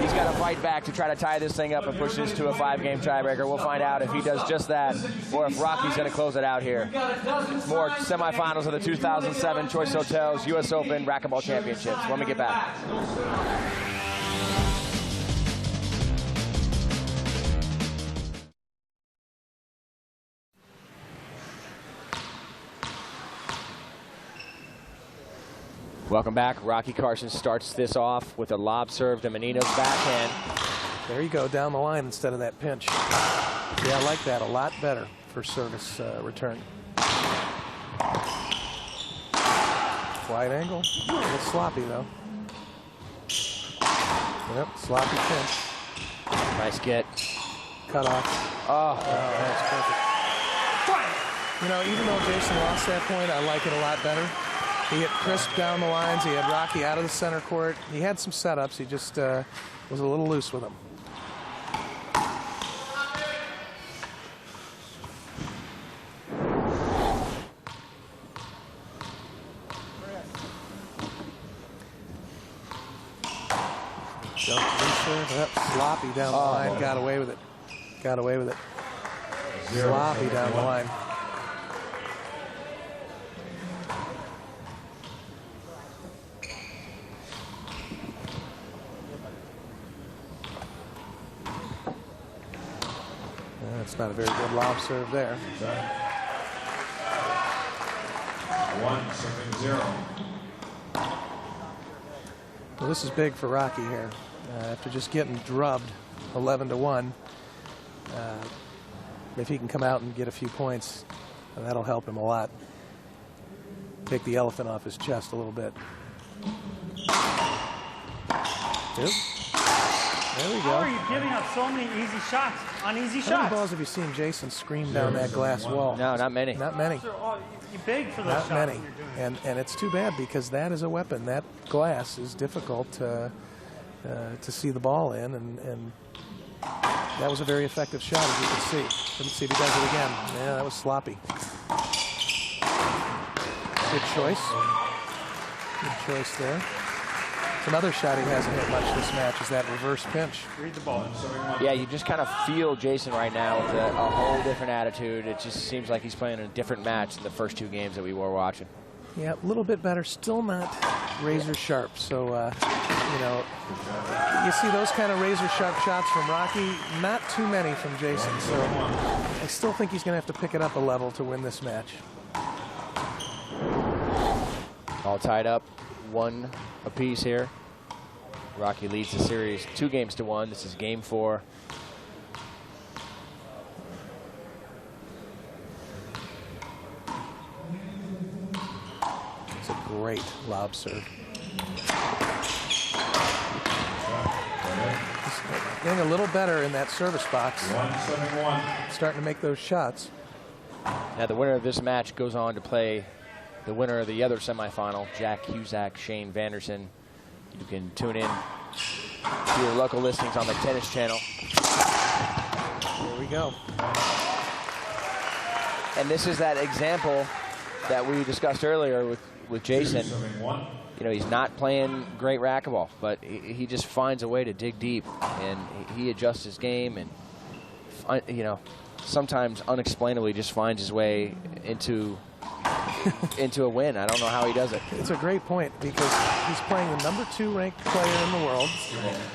he's got to fight back to try to tie this thing up and push this to a 5-game tiebreaker. We'll find out if he does just that or if Rocky's going to close it out here. More semifinals of the 2007 Choice Hotels US Open Racquetball Championships. When we get back. Welcome back. Rocky Carson starts this off with a lob serve to Mannino's backhand. There you go, down the line instead of that pinch. Yeah, I like that a lot better for service return. Wide angle. A little sloppy, though. Yep, sloppy pinch. Nice get. Cut off. Oh, that's perfect. You know, even though Jason lost that point, I like it a lot better. He hit crisp down the lines. He had Rocky out of the center court. He had some setups. He just was a little loose with them. Sloppy down the line. Got away with it. Got away with it. Sloppy down the line. That's not a very good lob serve there. 1-0. Well, this is big for Rocky here. After just getting drubbed 11-1, if he can come out and get a few points, that'll help him a lot. Take the elephant off his chest a little bit. Yep. There we go. How are you giving up so many easy shots on easy shots? How many balls have you seen Jason scream down that glass wall? No, not many. Not many. You beg for those not shots. Many. And it's too bad because that is a weapon. That glass is difficult to see the ball in, and that was a very effective shot, as you can see. Let's see if he does it again. Yeah, that was sloppy. Good choice. Good choice there. Another shot he hasn't hit much this match is that reverse pinch. Read the ball. Yeah, you just kind of feel Jason right now with a whole different attitude. It just seems like he's playing a different match than the first 2 games that we were watching. Yeah, a little bit better. Still not razor sharp. So, you know, you see those kind of razor sharp shots from Rocky. Not too many from Jason. So I still think he's going to have to pick it up a level to win this match. All tied up, 1 apiece here. Rocky leads the series 2-1. This is Game 4. It's a great lob serve. He's getting a little better in that service box. 1-7-1. Starting to make those shots. Now the winner of this match goes on to play the winner of the other semifinal, Jack Cusack, Shane Vanderson. You can tune in to your local listings on the Tennis Channel. There we go. And this is that example that we discussed earlier with Jason. You know, he's not playing great racquetball, but he just finds a way to dig deep, and he adjusts his game, and you know, sometimes unexplainably just finds his way into a win. I don't know how he does it. It's a great point because he's playing the #2 ranked player in the world.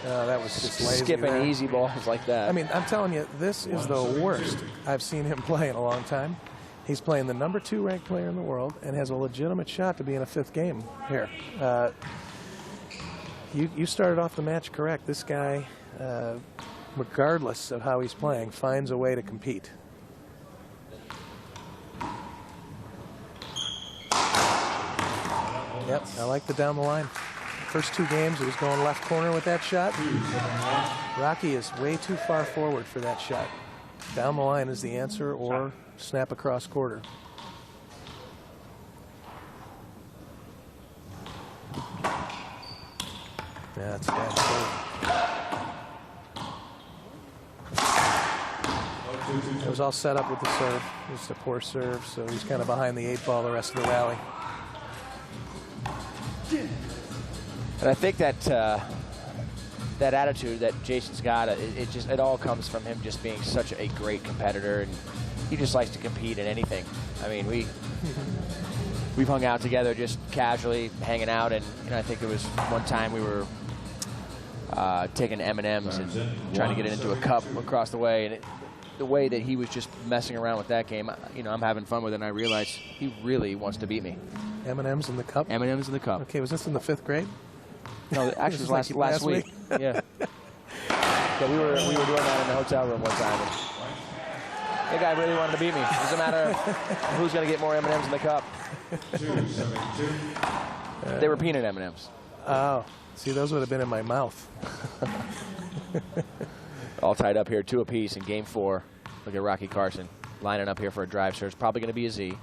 That was just lazy skipping there. easy balls like that. I mean, I'm telling you, this is the worst I've seen him play in a long time. He's playing the #2 ranked player in the world and has a legitimate shot to be in a 5th game here. You started off the match correct. This guy, regardless of how he's playing, finds a way to compete. Yep, I like the down the line. First 2 games, he was going left corner with that shot. Rocky is way too far forward for that shot. Down the line is the answer, or snap across quarter. Yeah, that's a bad serve. It was all set up with the serve. It was a poor serve, so he's kind of behind the 8 ball the rest of the rally. And I think that that attitude that Jason's got, it all comes from him just being such a great competitor, and he just likes to compete in anything. I mean, we've hung out together just casually, hanging out, and you know, I think it was one time we were taking M&Ms and trying to get it into a cup across the way, and the way that he was just messing around with that game, you know, I'm having fun with it, and I realized he really wants to beat me. M&Ms in the cup? M&Ms in the cup. Okay, was this in the 5th grade? No, actually, it was last week. Yeah. Yeah, we were doing that in the hotel room one time. And the guy really wanted to beat me. It doesn't matter who's going to get more M&Ms in the cup. They were peanut M&Ms. Oh, see, those would have been in my mouth. All tied up here, 2 apiece in game 4. Look at Rocky Carson lining up here for a drive serve. It's probably going to be a Z.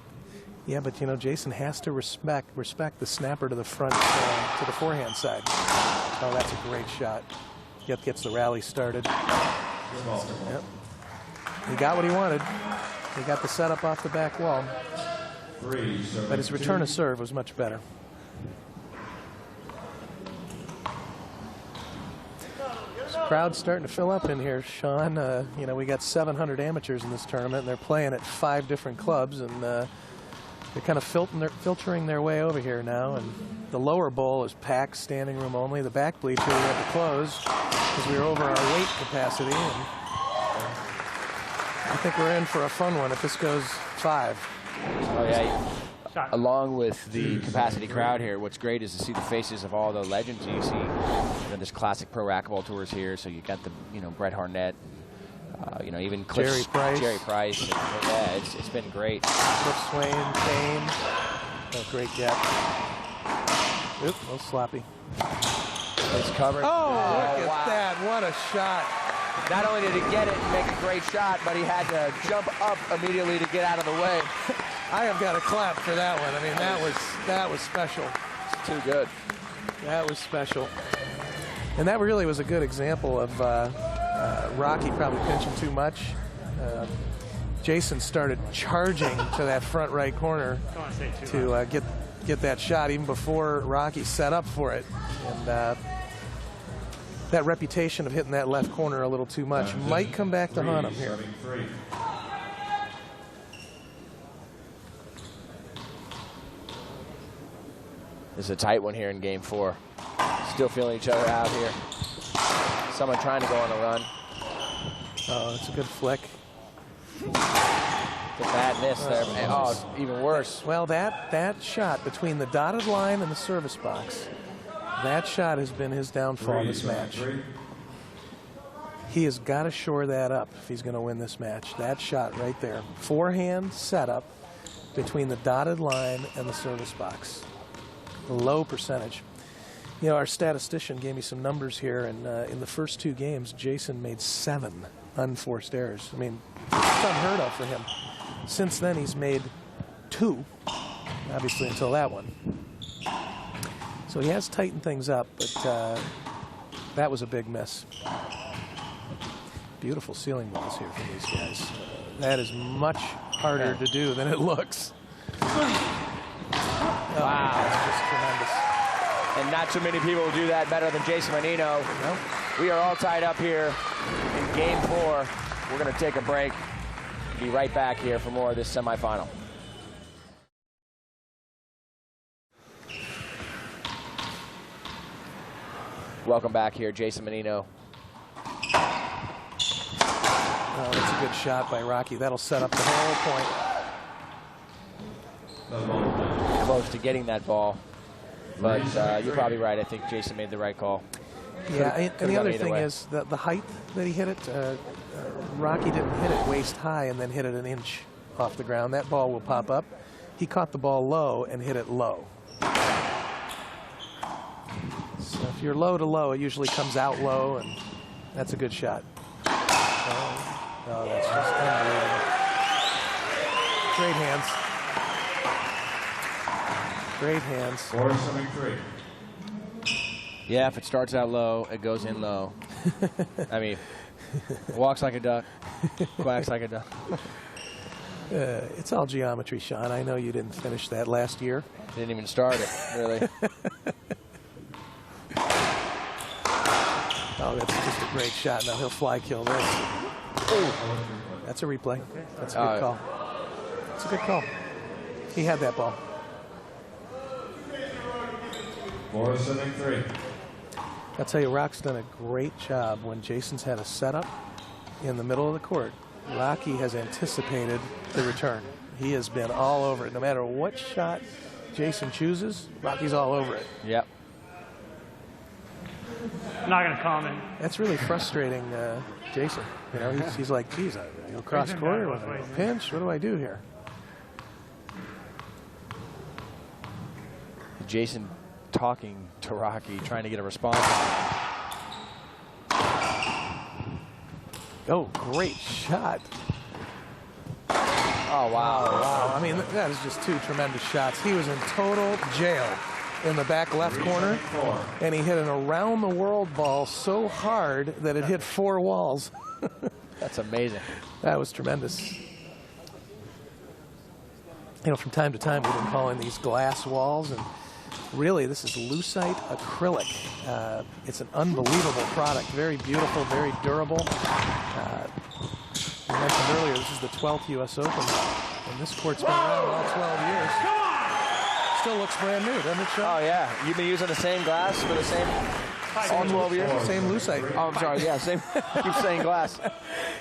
Yeah, but you know, Jason has to respect the snapper to the front, to the forehand side. Oh, that's a great shot. Gets the rally started. Yep. He got what he wanted. He got the setup off the back wall. But his return of serve was much better. This crowd's starting to fill up in here, Sean. You know, we got 700 amateurs in this tournament, and they're playing at 5 different clubs, and they're kind of filtering their way over here now. And the lower bowl is packed, standing room only. The back bleacher we had to close because we were over our weight capacity. And I think we're in for a fun one if this goes 5. Oh, yeah. Along with the capacity crowd here, what's great is to see the faces of all the legends. You see, you know, there's classic pro racquetball tours here, so you got the, you know, Brett Harnett, you know, even Cliff, Jerry Price. And, yeah, it's been great. Cliff Swain, Kane. Oh, great gap. Oop, a little sloppy. It's covered. Oh, look at that. What a shot. Not only did he get it and make a great shot, but he had to jump up immediately to get out of the way. I have got to clap for that one. I mean, that was special. It's too good. That was special. And that really was a good example of Rocky probably pinching too much. Jason started charging to that front right corner to get that shot even before Rocky set up for it. And that reputation of hitting that left corner a little too much might come back to haunt him here. This is a tight one here in game 4. Still feeling each other out here. Someone trying to go on a run. Oh, that's a good flick. The bad miss there. Oh, it's even worse. Well, that shot between the dotted line and the service box, that shot has been his downfall in this match. He has got to shore that up if he's going to win this match. That shot right there. Forehand setup between the dotted line and the service box. Low percentage. You know, our statistician gave me some numbers here, and in the first 2 games, Jason made 7 unforced errors. I mean, it's unheard of for him. Since then, he's made 2, obviously until that one. So he has tightened things up, but that was a big miss. Beautiful ceiling balls here from these guys. That is much harder to do than it looks. And not too many people will do that better than Jason Mannino. Nope. We are all tied up here in game 4. We're going to take a break. Be right back here for more of this semifinal. Welcome back here, Jason Mannino. Oh, that's a good shot by Rocky. That'll set up the whole point. Close to getting that ball. But you're probably right. I think Jason made the right call. Yeah, and the other thing is the height that he hit it. Rocky didn't hit it waist high and then hit it an inch off the ground. That ball will pop up. He caught the ball low and hit it low. So if you're low to low, it usually comes out low, and that's a good shot. Oh, that's just unbelievable. Great hands. Great hands. 473. Yeah, if it starts out low, it goes in low. I mean, walks like a duck, quacks like a duck. It's all geometry, Sean. I know you didn't finish that last year. Didn't even start it, really. Oh, that's just a great shot. Now he'll fly kill this. Ooh. That's a replay. That's a good call. That's a good call. He had that ball. 473. I'll tell you, Rock's done a great job when Jason's had a setup in the middle of the court. Rocky has anticipated the return. He has been all over it. No matter what shot Jason chooses, Rocky's all over it. Yep. I'm not going to comment. That's really frustrating, Jason. You know, he's like, geez, I go cross court with a pinch. What do I do here? Jason talking to Rocky, trying to get a response. Oh, great shot. Oh, wow. Wow. I mean, that is just two tremendous shots. He was in total jail in the back left corner, and he hit an around-the-world ball so hard that it hit 4 walls. That's amazing. That was tremendous. You know, from time to time, we've been calling these glass walls, and really, this is lucite acrylic. It's an unbelievable product. Very beautiful, very durable. I mentioned earlier, this is the 12th U.S. Open, and this court's been around all 12 years. Still looks brand new, doesn't it, Sean? Oh, yeah. You've been using the same glass for the same all 12 years? Same lucite. Oh, I'm sorry. Yeah, same. Keep saying glass.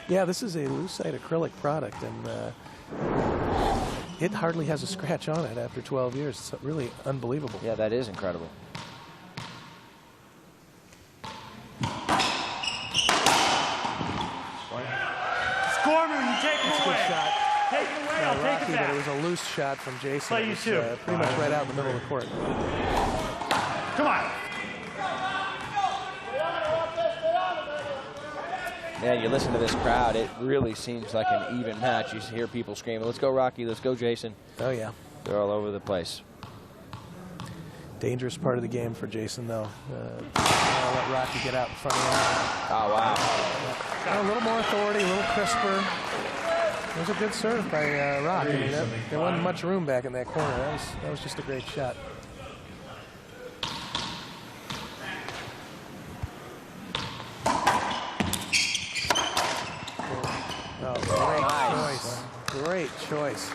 Yeah, this is a lucite acrylic product, and it hardly has a scratch on it after 12 years. It's really unbelievable. Yeah, that is incredible. Score me when you take him away. Good shot. Take him away, I'll take Rocky, it but back. it was a loose shot from Jason. Play It you was, too. pretty much right out in the middle of the court. Come on. Yeah, you listen to this crowd, it really seems like an even match. You hear people screaming, let's go, Rocky, let's go, Jason. Oh, yeah. They're all over the place. Dangerous part of the game for Jason, though. I'll let Rocky get out in front of him. Oh, wow. A little more authority, a little crisper. It was a good serve by Rock. I mean, there wasn't much room back in that corner. That was just a great shot. Oh, great choice.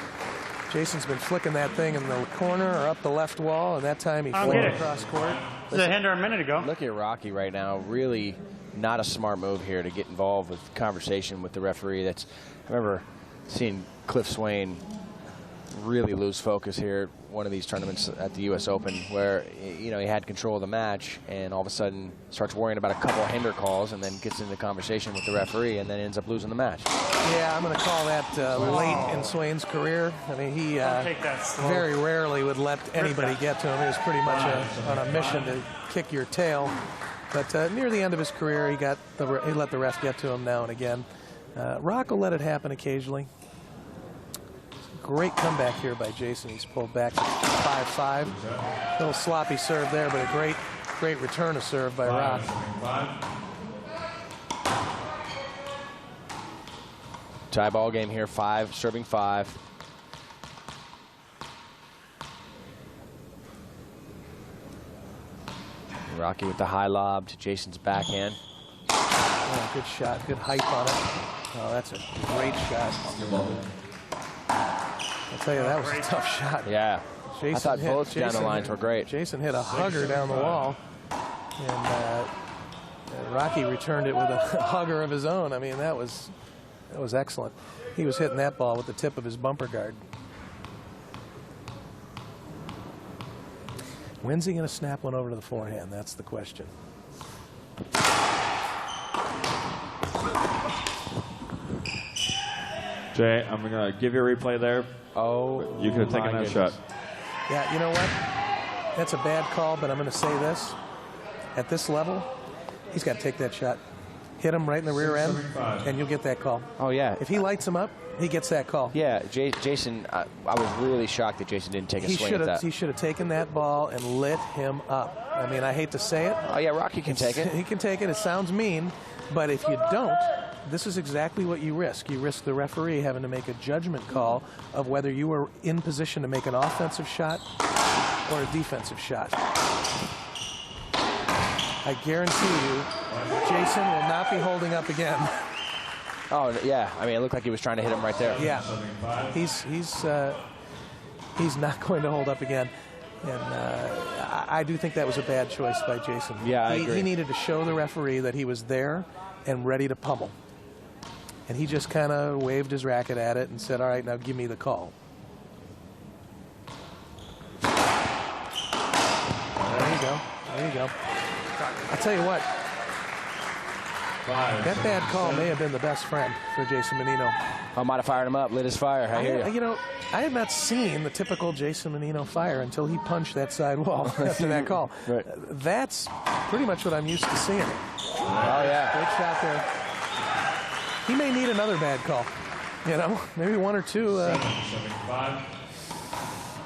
Jason's been flicking that thing in the corner or up the left wall, and that time he flicked across court. It was a hander a minute ago. Look at Rocky right now. Really not a smart move here to get involved with conversation with the referee. I remember seeing Cliff Swain really lose focus here at one of these tournaments at the U.S. Open where, you know, he had control of the match and all of a sudden starts worrying about a couple of hinder calls and then gets into conversation with the referee and then ends up losing the match. Yeah, I'm going to call that late in Swain's career. I mean, he very rarely would let anybody get to him. He was pretty much on a mission to kick your tail. But near the end of his career, he let the ref get to him now and again. Rock will let it happen occasionally. Great comeback here by Jason. He's pulled back to 5-5. A little sloppy serve there, but a great return of serve by Rock. Tie ball game here, 5, serving 5. Rocky with the high lob to Jason's backhand. Oh, good shot. Good height on it. Oh, that's a great shot. I'll tell you, that was a tough shot. Yeah. Jason I thought both down the lines were great. Jason hit a hugger down the wall, and Rocky returned it with a hugger of his own. I mean, that was excellent. He was hitting that ball with the tip of his bumper guard. When's he going to snap one over to the forehand? That's the question. Jay, I'm going to give you a replay there. Oh, you could have taken that shot. Yeah, you know what? That's a bad call, but I'm going to say this. At this level, he's got to take that shot. Hit him right in the rear end, and you'll get that call. Oh, yeah. If he lights him up, he gets that call. Yeah, Jason, I was really shocked that Jason didn't take a swing at that. He should have taken that ball and lit him up. I mean, I hate to say it. Oh, yeah, Rocky can take it. He can take it. It sounds mean, but if you don't, this is exactly what you risk. You risk the referee having to make a judgment call of whether you were in position to make an offensive shot or a defensive shot. I guarantee you, Jason will not be holding up again. Oh, yeah. I mean, it looked like he was trying to hit him right there. Yeah. He's not going to hold up again. And I do think that was a bad choice by Jason. Yeah, I agree. He needed to show the referee that he was there and ready to pummel. And he just kind of waved his racket at it and said, all right, now give me the call. There you go. There you go. I'll tell you what. That bad call may have been the best friend for Jason Mannino. I might have fired him up, lit his fire. I hear you. You know, I have not seen the typical Jason Mannino fire until he punched that side wall after that call. Right. That's pretty much what I'm used to seeing. Oh, yeah. Great shot there. He may need another bad call. You know, maybe one or two.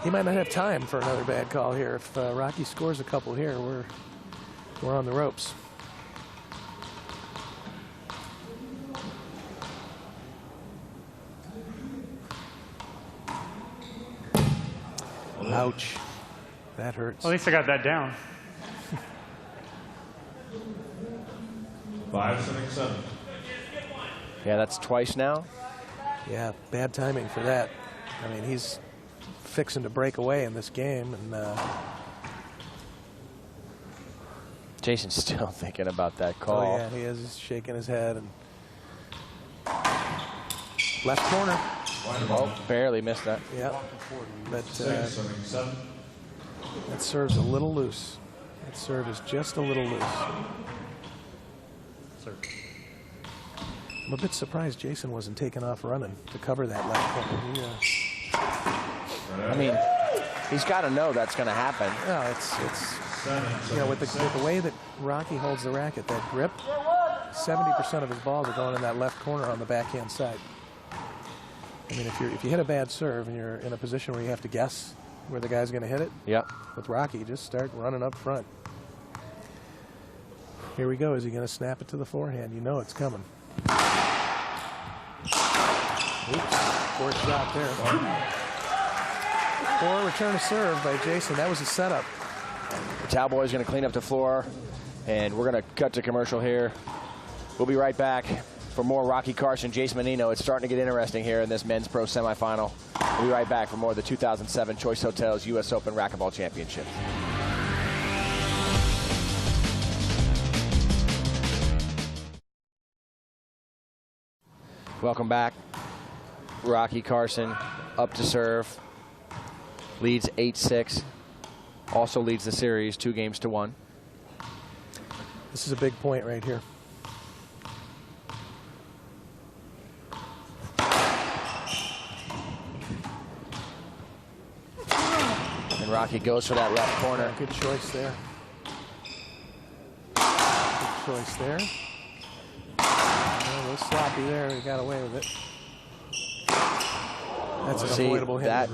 He might not have time for another bad call here. If Rocky scores a couple here, we're on the ropes. Ouch. That hurts. At least I got that down. 5-7. Yeah, that's twice now. Yeah, bad timing for that. I mean, he's fixing to break away in this game, and Jason's still thinking about that call. Oh yeah, he is. He's shaking his head. And left corner. Oh, barely missed that. Yeah, but that serve's a little loose. That serve is just a little loose. I'm a bit surprised Jason wasn't taking off running to cover that left corner. I mean, he's got to know that's going to happen. No, it's you know, with the way that Rocky holds the racket, that grip, 70% of his balls are going in that left corner on the backhand side. I mean, if you hit a bad serve and you're in a position where you have to guess where the guy's going to hit it, yep. With Rocky, just start running up front. Here we go. Is he going to snap it to the forehand? You know it's coming. Oops, poor shot there. Poor return of serve by Jason. That was a setup. The Cowboy's going to clean up the floor, and we're going to cut to commercial here. We'll be right back for more Rocky Carson, Jason Mannino. It's starting to get interesting here in this men's pro semifinal. We'll be right back for more of the 2007 Choice Hotels US Open Racquetball Championship. Welcome back. Rocky Carson up to serve. Leads 8-6. Also leads the series 2-1. This is a big point right here. And Rocky goes for that left corner. Good choice there. Good choice there. A little sloppy there. He got away with it. That's an avoidable hit.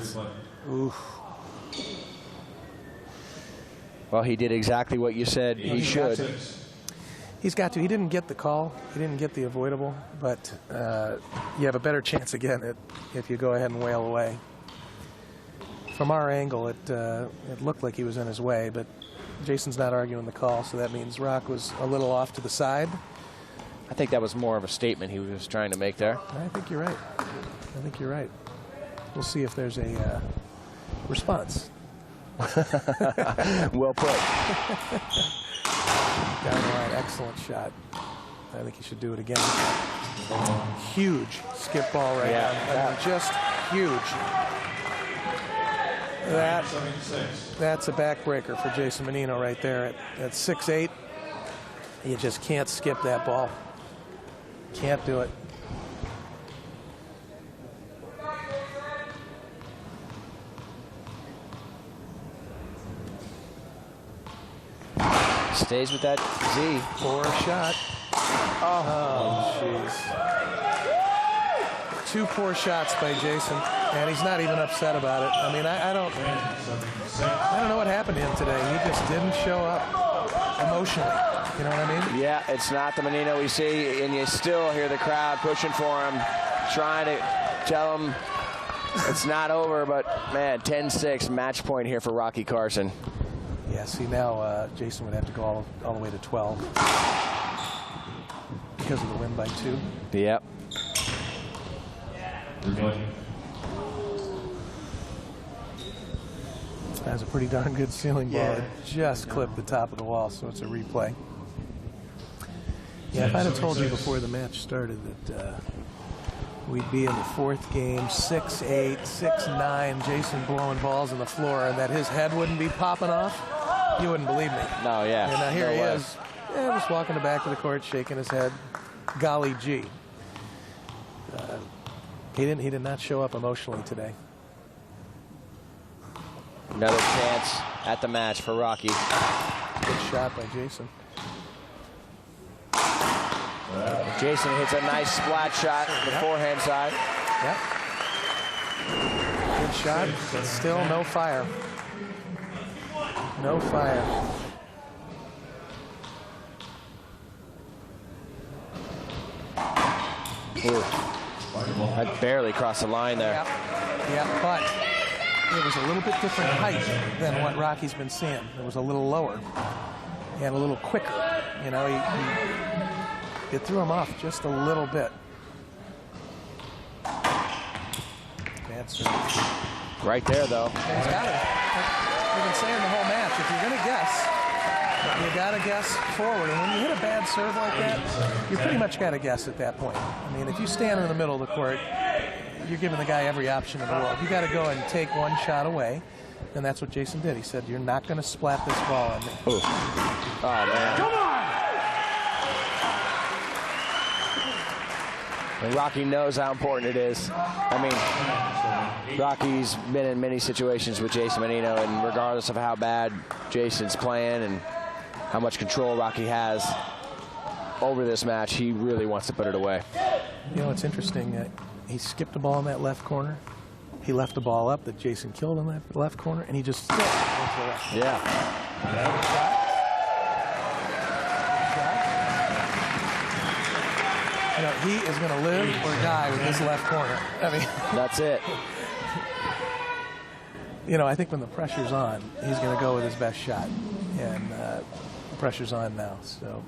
Oof. Well, he did exactly what you said he should. He's got to. He didn't get the call. He didn't get the avoidable, but you have a better chance again if you go ahead and wail away. from our angle, it looked like he was in his way, but Jason's not arguing the call, so that means Rock was a little off to the side. I think that was more of a statement he was trying to make there. I think you're right. I think you're right. We'll see if there's a response. Well put. Down the line, excellent shot. I think he should do it again. Huge skip ball right now. I mean, just huge. That's a backbreaker for Jason Mannino right there at 6'8". You just can't skip that ball. Can't do it. Stays with that Z. Poor shot. Oh, jeez. 2 poor shots by Jason, and he's not even upset about it. I mean, I don't know what happened to him today. He just didn't show up emotionally. You know what I mean? Yeah, it's not the Mannino we see, and you still hear the crowd pushing for him, trying to tell him it's not over, but, man, 10-6, match point here for Rocky Carson. Yeah, see, now Jason would have to go all the way to 12 because of the win by 2. Yep. That's a pretty darn good ceiling ball. It just clipped the top of the wall, so it's a replay. Yeah, if I'd have told you before the match started that we'd be in the 4th game, 6-8, 6-9, Jason blowing balls on the floor, and that his head wouldn't be popping off, you wouldn't believe me. No, yeah. And now here no he way. is, just walking the back of the court, shaking his head. Golly gee. He did not show up emotionally today. Another chance at the match for Rocky. Good shot by Jason. Jason hits a nice splat shot on the forehand side. Yep. Good shot, but still no fire. No fire. Ooh. That barely crossed the line there. Yeah, but it was a little bit different height than what Rocky's been seeing. It was a little lower and a little quicker. You know, it threw him off just a little bit. Bad service. Right there, though. He's got it. We've been saying the whole match, if you're going to guess, you got to guess forward. And when you hit a bad serve like that, you pretty much got to guess at that point. I mean, if you stand in the middle of the court, you're giving the guy every option in the world. You got to go and take one shot away, and that's what Jason did. He said, "You're not going to splat this ball on me." Ooh. Oh, man. Come on! And Rocky knows how important it is. I mean, Rocky's been in many situations with Jason Mannino, and regardless of how bad Jason's playing and how much control Rocky has over this match, he really wants to put it away. You know, it's interesting. He skipped a ball in that left corner. He left the ball up that Jason killed in that left corner, and he just went to the left. Yeah. You know, he is going to live or die with this left corner. I mean, that's it. You know, I think when the pressure's on, he's going to go with his best shot, and the pressure's on now. So.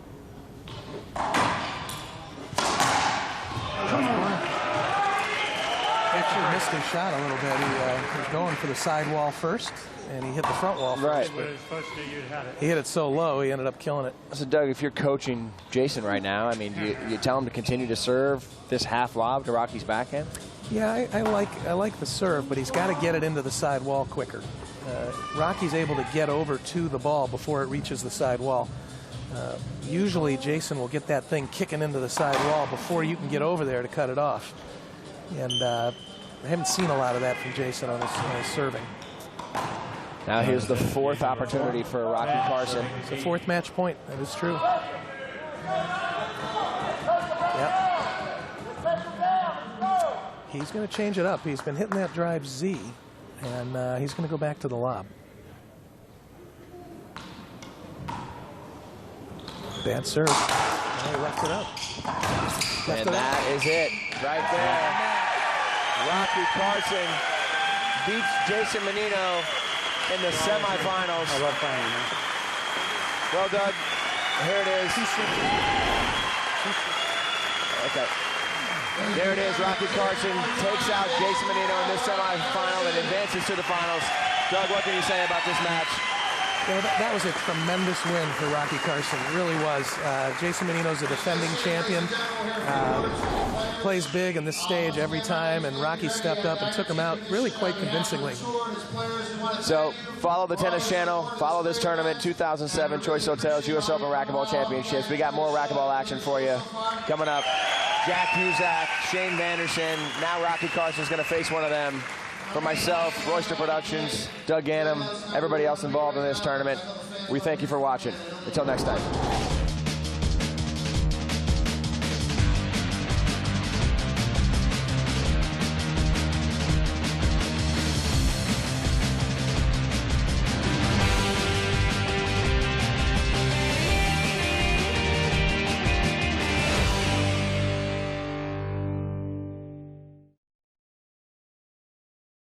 Actually missed his shot a little bit. He was going for the side wall first, and he hit the front wall first. Right. He hit it so low, he ended up killing it. So, Doug, if you're coaching Jason right now, I mean, do you tell him to continue to serve this half lob to Rocky's backhand? Yeah, I like the serve, but he's got to get it into the side wall quicker. Rocky's able to get over to the ball before it reaches the side wall. Usually, Jason will get that thing kicking into the side wall before you can get over there to cut it off. And I haven't seen a lot of that from Jason on his serving. Now here's the 4th opportunity for Rocky Carson. It's the 4th match point. That is true. Yep. He's going to change it up. He's been hitting that drive Z, and he's going to go back to the lob. Bad serve. He left it up. And that is it right there. Rocky Carson beats Jason Mannino in the semifinals. I love playing, man. Well, Doug, here it is. Okay. There it is. Rocky Carson takes out Jason Mannino in this semifinal and advances to the finals. Doug, what can you say about this match? Well, that was a tremendous win for Rocky Carson. It really was. Jason Mannino's a defending champion. Plays big on this stage every time, and Rocky stepped up and took him out really quite convincingly. So follow the tennis channel. Follow this tournament, 2007 Choice Hotels US Open Racquetball Championships. We got more racquetball action for you coming up. Jack Cusack, Shane Vanderson. Now Rocky Carson's going to face one of them. For myself, Royster Productions, Doug Gannum, everybody else involved in this tournament, we thank you for watching. Until next time.